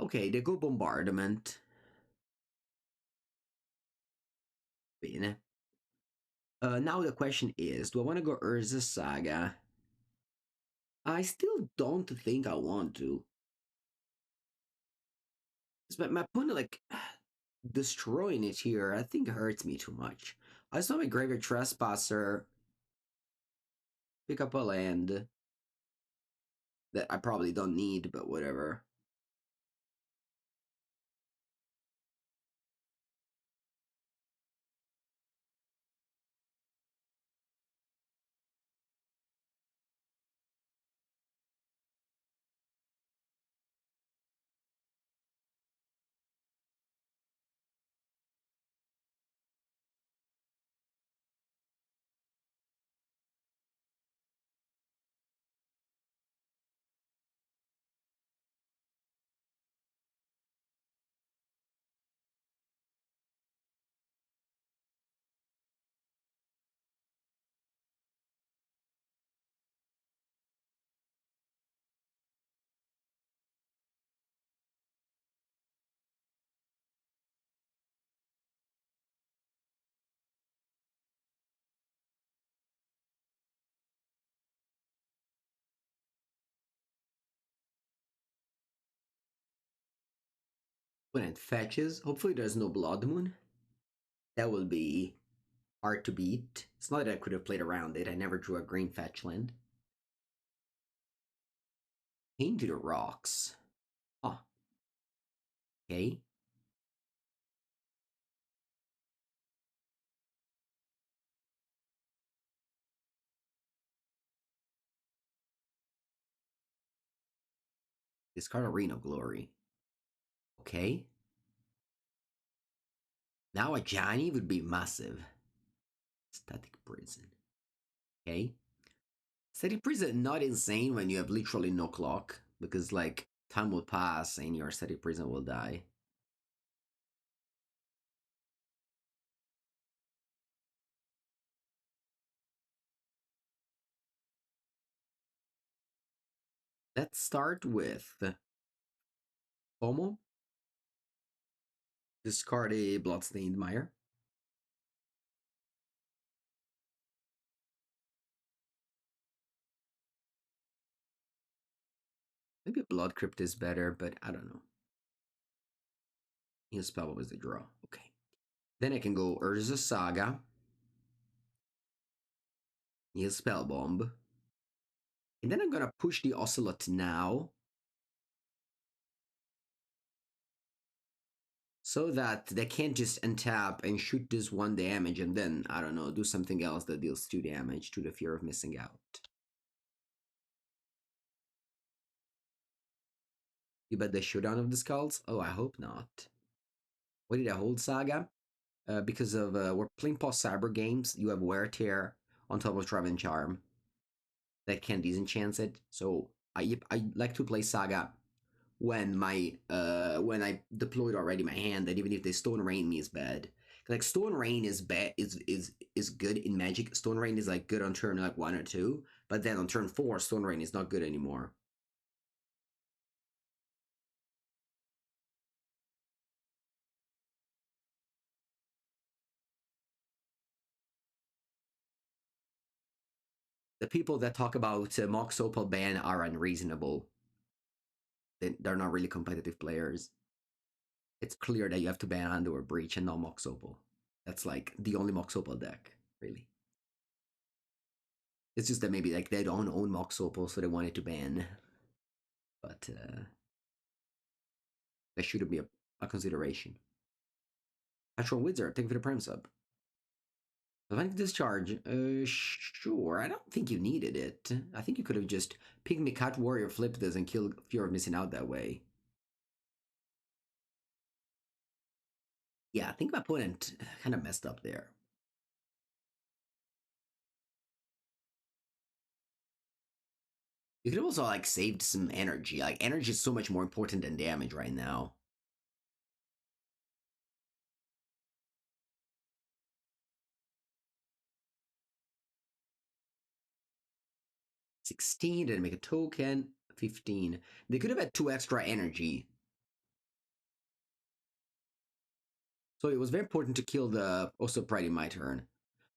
Okay, they go Bombardment. Bene. Now the question is, do I want to go Urza Saga? I still don't think I want to. My opponent, like, destroying it here, I think hurts me too much. I saw my Graveyard Trespasser pick up a land that I probably don't need, but whatever. When it fetches, hopefully there's no Blood Moon. That will be hard to beat. It's not that I could have played around it. I never drew a green fetch land. Into the rocks. Oh. Okay. Discard Arena of Glory. Okay. Now a Johnny would be massive. Static Prison. Okay. Static Prison not insane when you have literally no clock, because like time will pass and your Static Prison will die. Let's start with Homo. Discard a Bloodstained Mire. Maybe a Blood Crypt is better, but I don't know. His spell was the draw. Okay. Then I can go Urza Saga. His spell bomb. And then I'm gonna push the Ocelot now. So that they can't just untap and shoot this 1 damage and then, I don't know, do something else that deals 2 damage to the fear of missing out. You bet the Showdown of the Skulls? Oh, I hope not. Why did I hold Saga? Because of we're playing post cyber games. You have Wear Tear on top of Traven Charm that can disenchant it. So I like to play Saga when when I deployed already my hand, that even if the Stone Rain me is bad. Like Stone Rain is bad is good in Magic. Stone Rain is like good on turn like 1 or 2, but then on turn 4 Stone Rain is not good anymore. The people that talk about Mox Opal ban are unreasonable. They're not really competitive players. It's clear that you have to ban Ando or Breach and not Mox Opal. That's like the only Mox Opal deck, really. It's just that maybe like they don't own Mox Opal, so they wanted to ban. But that shouldn't be a consideration. Patron Wizard, thank you for the Prime sub. Prevent discharge, sure. I don't think you needed it. I think you could have just Pygmy Cat Warrior flipped this and killed Fear of Missing Out that way. Yeah, I think my opponent kind of messed up there. You could have also like saved some energy. Like energy is so much more important than damage right now. $16, didn't make a token. $15. They could have had 2 extra energy. So it was very important to kill the Oslo Pride in my turn.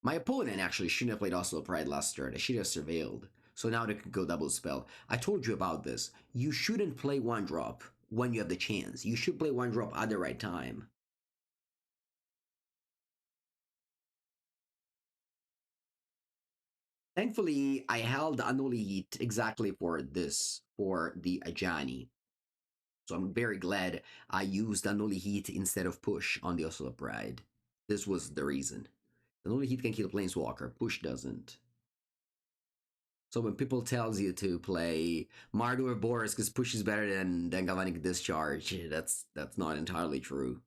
My opponent actually shouldn't have played Oslo Pride last turn. They should have surveilled. So now they could go double spell. I told you about this. You shouldn't play 1-drop when you have the chance. You should play 1-drop at the right time. Thankfully, I held Anoli Heat exactly for this, for the Ajani. So I'm very glad I used Anoli Heat instead of Push on the Oslo Pride. This was the reason. Anoli Heat can kill Planeswalker, Push doesn't. So when people tells you to play Mardu or Boros because Push is better than Galvanic Discharge, that's not entirely true.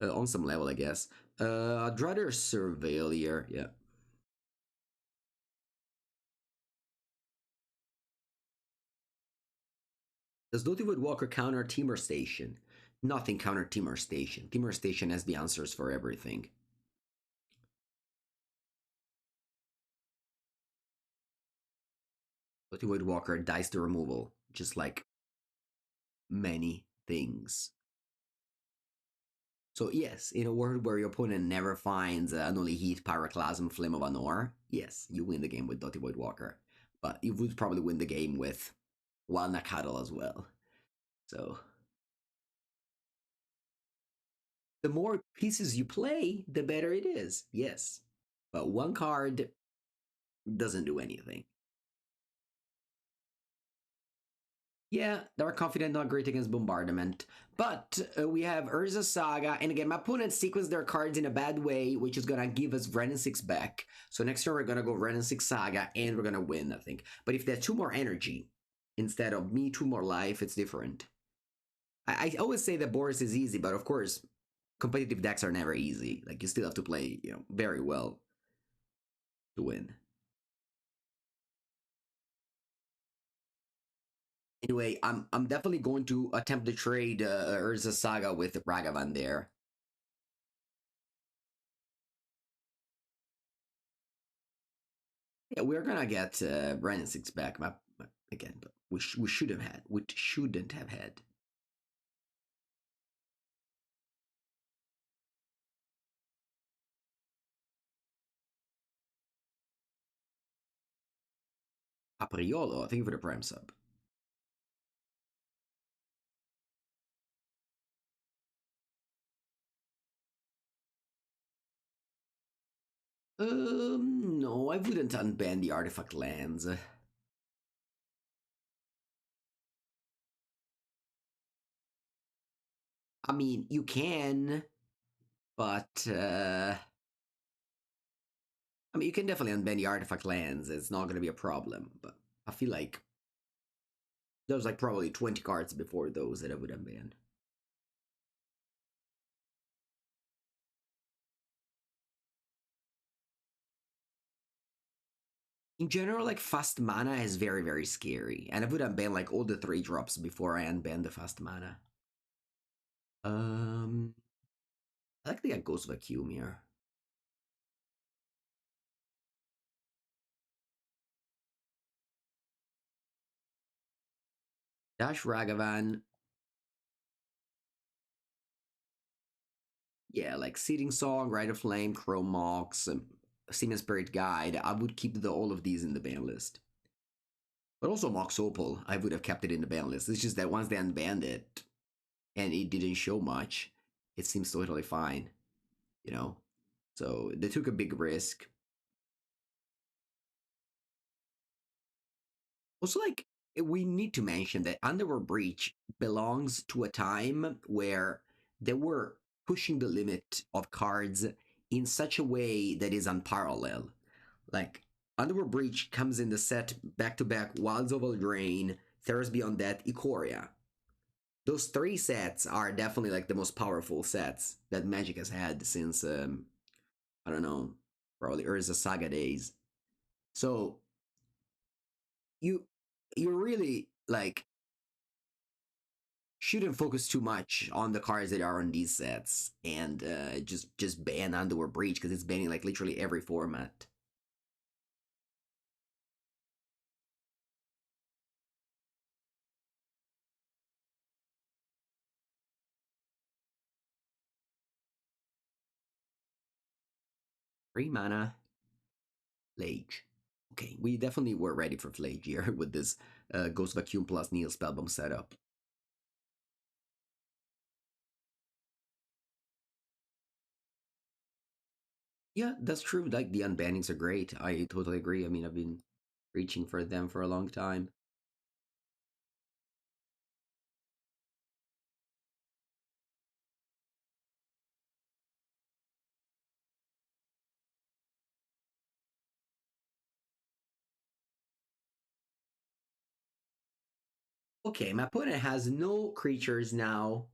On some level, I guess. I'd rather Surveil here, yeah. Does Dotywood Walker counter Teamer Station? Nothing counter Teamer Station. Teamer Station has the answers for everything. Dotywood Walker dies to removal, just like many things. So yes, in a world where your opponent never finds an only Heat, Pyroclasm, Flame of Anor, yes, you win the game with Dotywood Walker. But you would probably win the game with Walnut Cuddle as well. So the more pieces you play, the better it is, yes. But 1 card doesn't do anything. Yeah, they are confident, not great against Bombardment. But we have Urza Saga, and again, my opponent sequenced their cards in a bad way, which is gonna give us Ren and 6 back. So next turn we're gonna go Ren and 6 Saga, and we're gonna win, I think. But if they have 2 more energy, instead of me 2 more life, it's different. I always say that Boros is easy, but of course, competitive decks are never easy. Like, you still have to play, very well to win. Anyway, I'm definitely going to attempt to trade Urza Saga with Ragavan there. Yeah, we're gonna get Brandon 6 back again, but we should have had. We shouldn't have had. Apriolo, thank you for the Prime sub. No, I wouldn't unban the artifact lands. I mean, you can, but I mean, you can definitely unban the artifact lands. It's not going to be a problem. But I feel like there's like probably 20 cards before those that I would unban. In general, like fast mana is very, very scary. And I would unban like all the 3 drops before I unban the fast mana. I like the Ghost Vacuum here. Dash Ragavan. Yeah, like Seeding Song, Rite of Flame, Chrome Mox, Seeming Spirit Guide. I would keep all of these in the ban list. But also Mox Opal, I would have kept it in the ban list. It's just that once they unbanned it and it didn't show much, it seems totally fine, you know? So they took a big risk. Also, like, we need to mention that Underworld Breach belongs to a time where they were pushing the limit of cards in such a way that is unparalleled. Like, Underworld Breach comes in the set back to back Wilds of Eldraine, Theros Beyond Death, Ikoria. Those 3 sets are definitely like the most powerful sets that Magic has had since, I don't know, probably Urza Saga days. So, you you really like shouldn't focus too much on the cards that are on these sets and just ban Underworld Breach because it's banning like literally every format. Free mana, Flage. Okay, we definitely were ready for Flage here with this Ghost Vacuum plus Neil Spellbomb setup. Yeah, that's true. Like the unbannings are great. I totally agree. I mean, I've been reaching for them for a long time. Okay, my opponent has no creatures now,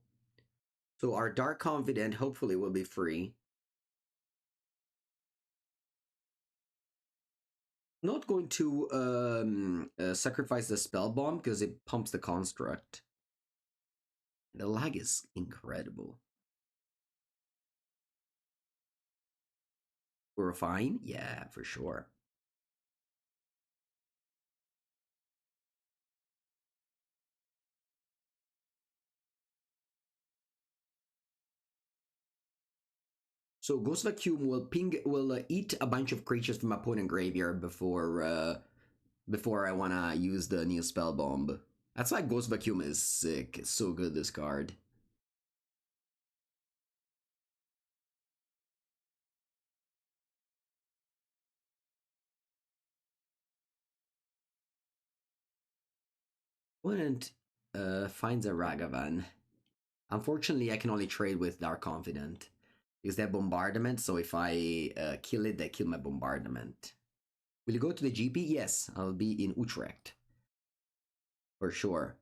so our Dark Confident hopefully will be free. Not going to sacrifice the spell bomb because it pumps the construct. The lag is incredible. We're fine? Yeah, for sure. So Ghost Vacuum will eat a bunch of creatures from my opponent graveyard before I wanna use the new spell bomb. That's why Ghost Vacuum is sick. It's so good, this card. Opponent finds a Ragavan. Unfortunately, I can only trade with Dark Confident. Because they have bombardment, so if I kill it, they kill my bombardment. Will you go to the GP? Yes, I'll be in Utrecht. For sure.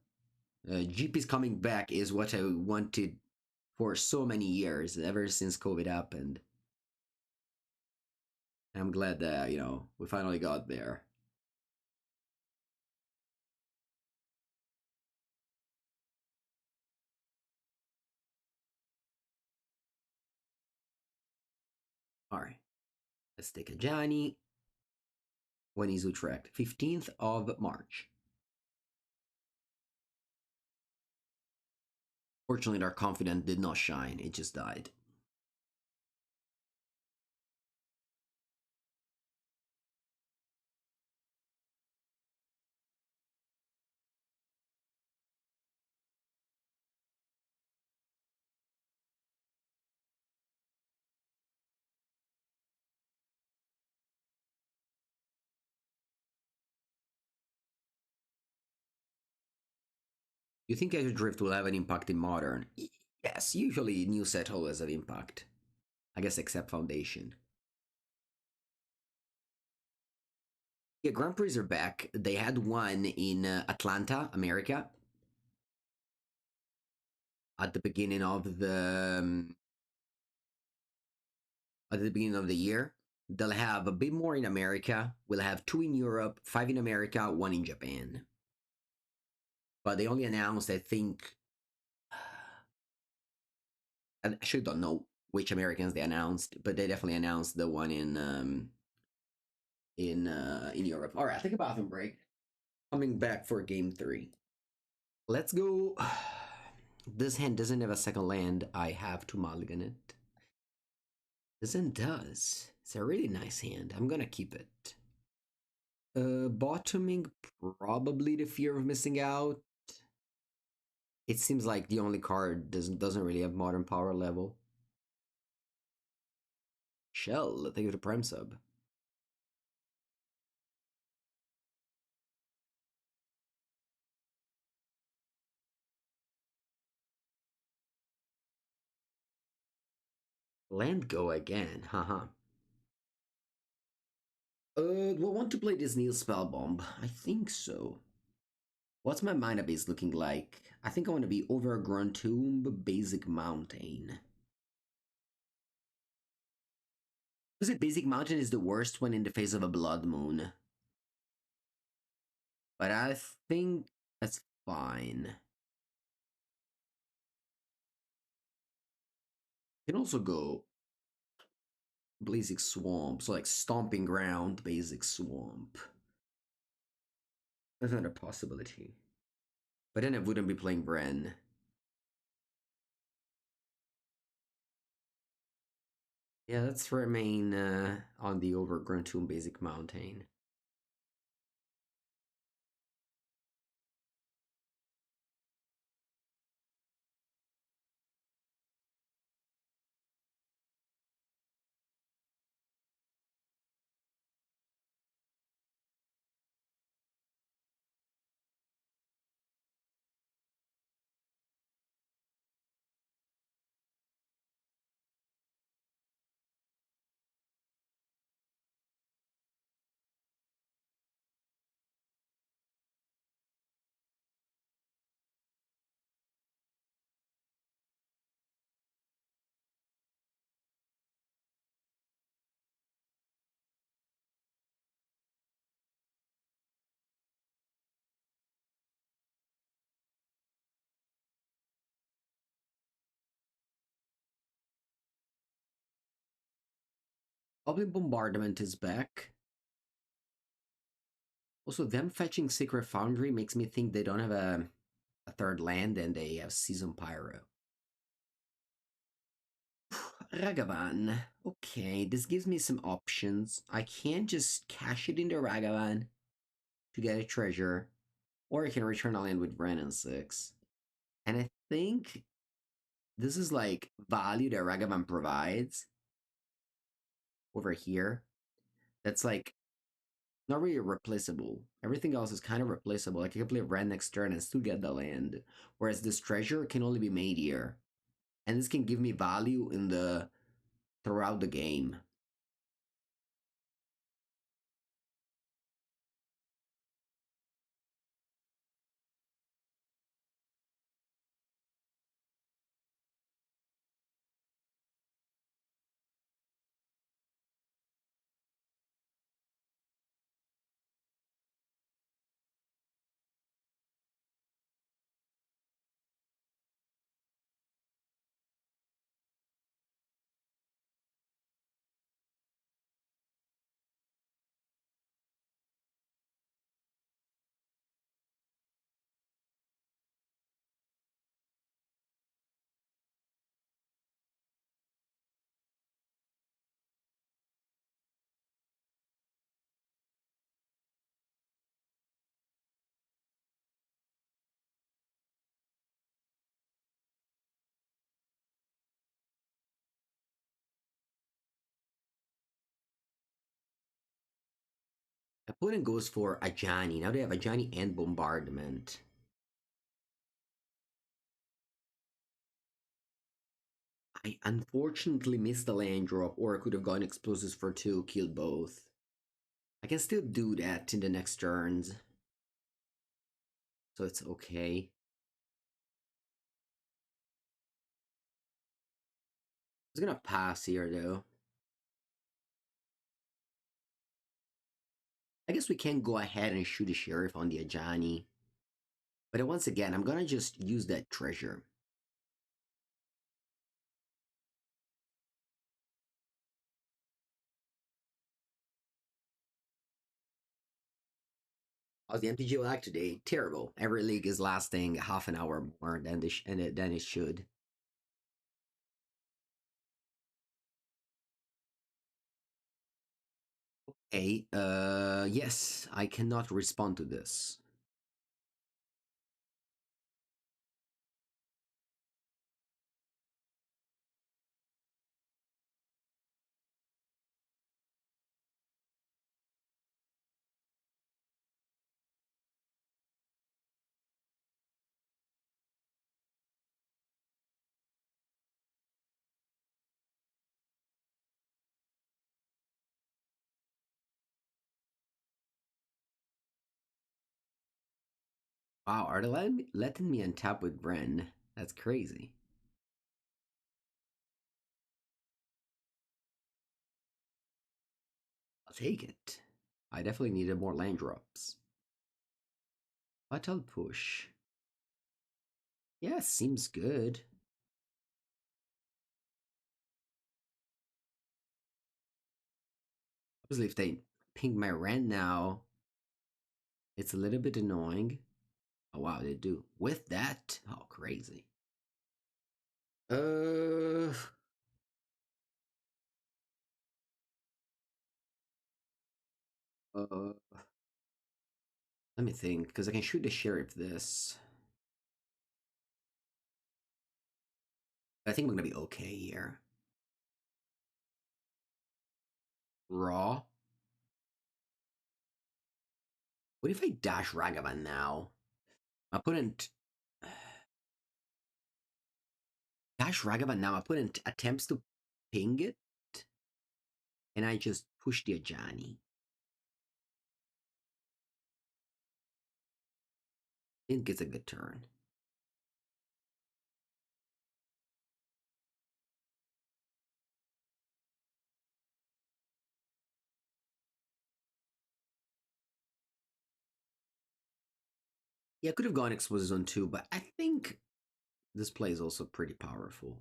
GP's coming back is what I wanted for so many years, ever since COVID happened. I'm glad that, we finally got there. Alright, let's take a Johnny. When is Utrecht? 15th of March. Fortunately, our confident did not shine, it just died. You think Azure Drift will have an impact in Modern? Yes, usually new set always have impact. I guess except Foundation. Yeah, Grand Prix are back. They had one in Atlanta, America, at the beginning of the year. They'll have a bit more in America. We'll have 2 in Europe, 5 in America, 1 in Japan. But they only announced, I think, I actually don't know which Americans they announced, but they definitely announced the one in Europe. All right, take a bathroom break. Coming back for game 3. Let's go. This hand doesn't have a second land. I have to mulligan it. This hand does. It's a really nice hand. I'm gonna keep it. Bottoming, probably the fear of missing out. It seems like the only card doesn't really have modern power level. Shell, thank you to Prime Sub. Land go again, haha. Do I want to play this Neil Spellbomb? I think so. What's my mana base looking like? I think I want to be Overgrown Tomb, Basic Mountain. Is it Basic Mountain is the worst one in the face of a Blood Moon? But I think that's fine. You can also go Basic Swamp, so like Stomping Ground, Basic Swamp. That's not a possibility. But then I wouldn't be playing Bren. Yeah, let's remain on the Overgrown Tomb Basic Mountain. Goblin Bombardment is back. Also, them fetching Secret Foundry makes me think they don't have a third land and they have Season Pyro. Ragavan. Okay, this gives me some options. I can just cash it into Ragavan to get a treasure, or I can return a land with Bren and 6. And I think this is like value that Ragavan provides over here. That's like not really replaceable. Everything else is kind of replaceable. Like you can play Ren next turn and still get the land. Whereas this treasure can only be made here. And this can give me value in the throughout the game. Opponent goes for Ajani. Now they have Ajani and Bombardment. I unfortunately missed the land drop, or I could have gone explosives for 2, killed both. I can still do that in the next turns. So it's okay. I was gonna pass here though. I guess we can go ahead and shoot the sheriff on the Ajani. But once again, I'm gonna just use that treasure. How's the MTGO lag today? Terrible. Every league is lasting half an hour more than it should. Okay, yes, I cannot respond to this. Wow, are they letting me untap with Bren? That's crazy. I'll take it. I definitely needed more land drops. But I'll push. Yeah, seems good. Obviously, if they ping my rent now, it's a little bit annoying. Oh wow, they do. With that, oh crazy. Uh, uh let me think, because I can shoot the sheriff this. I think we're gonna be okay here. Raw. What if I dash Ragavan now? My opponent dash Ragavan now. My opponent attempts to ping it, and I just push the Ajani. I think it's a good turn. Yeah, I could have gone Explosive Zone 2, but I think this play is also pretty powerful.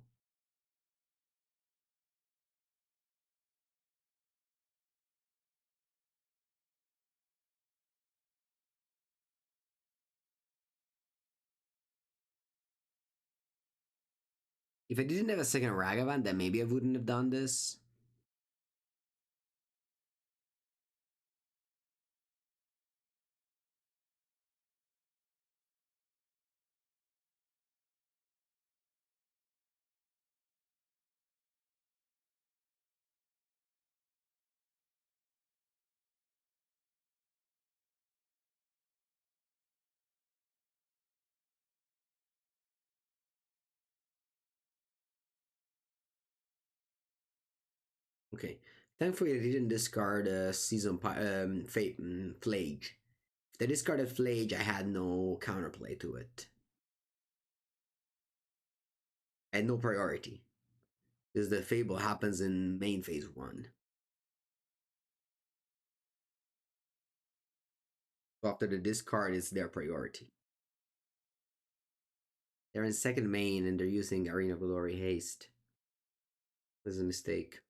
If I didn't have a second Ragavan, then maybe I wouldn't have done this. Okay. Thankfully, I didn't discard Fate Flage. If I discarded Flage, I had no counterplay to it. I had no priority. Because the Fable happens in main phase 1. So after the discard, it's their priority. They're in second main and they're using Arena of Glory Haste. This is a mistake.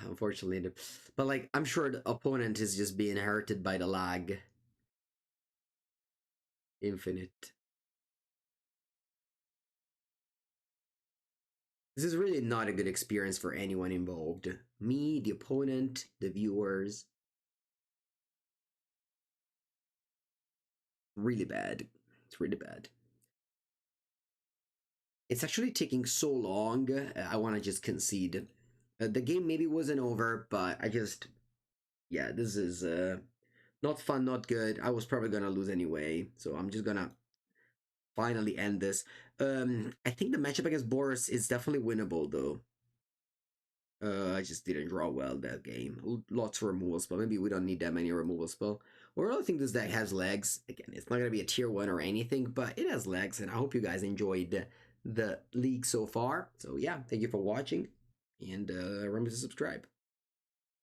Unfortunately, but like I'm sure the opponent is just being hurted by the lag. Infinite. This is really not a good experience for anyone involved. Me, the opponent, the viewers. Really bad. It's really bad. It's actually taking so long. I want to just concede. The game maybe wasn't over, but I just Yeah, this is not fun, not good. I was probably gonna lose anyway, so I'm just gonna finally end this. I think the matchup against Boros is definitely winnable though. I just didn't draw well that game. Lots of removal spell. Maybe we don't need that many removal spell. Overall, I think this deck has legs. Again, it's not gonna be a tier 1 or anything, but it has legs, and I hope you guys enjoyed the league so far. So yeah, thank you for watching, and remember to subscribe.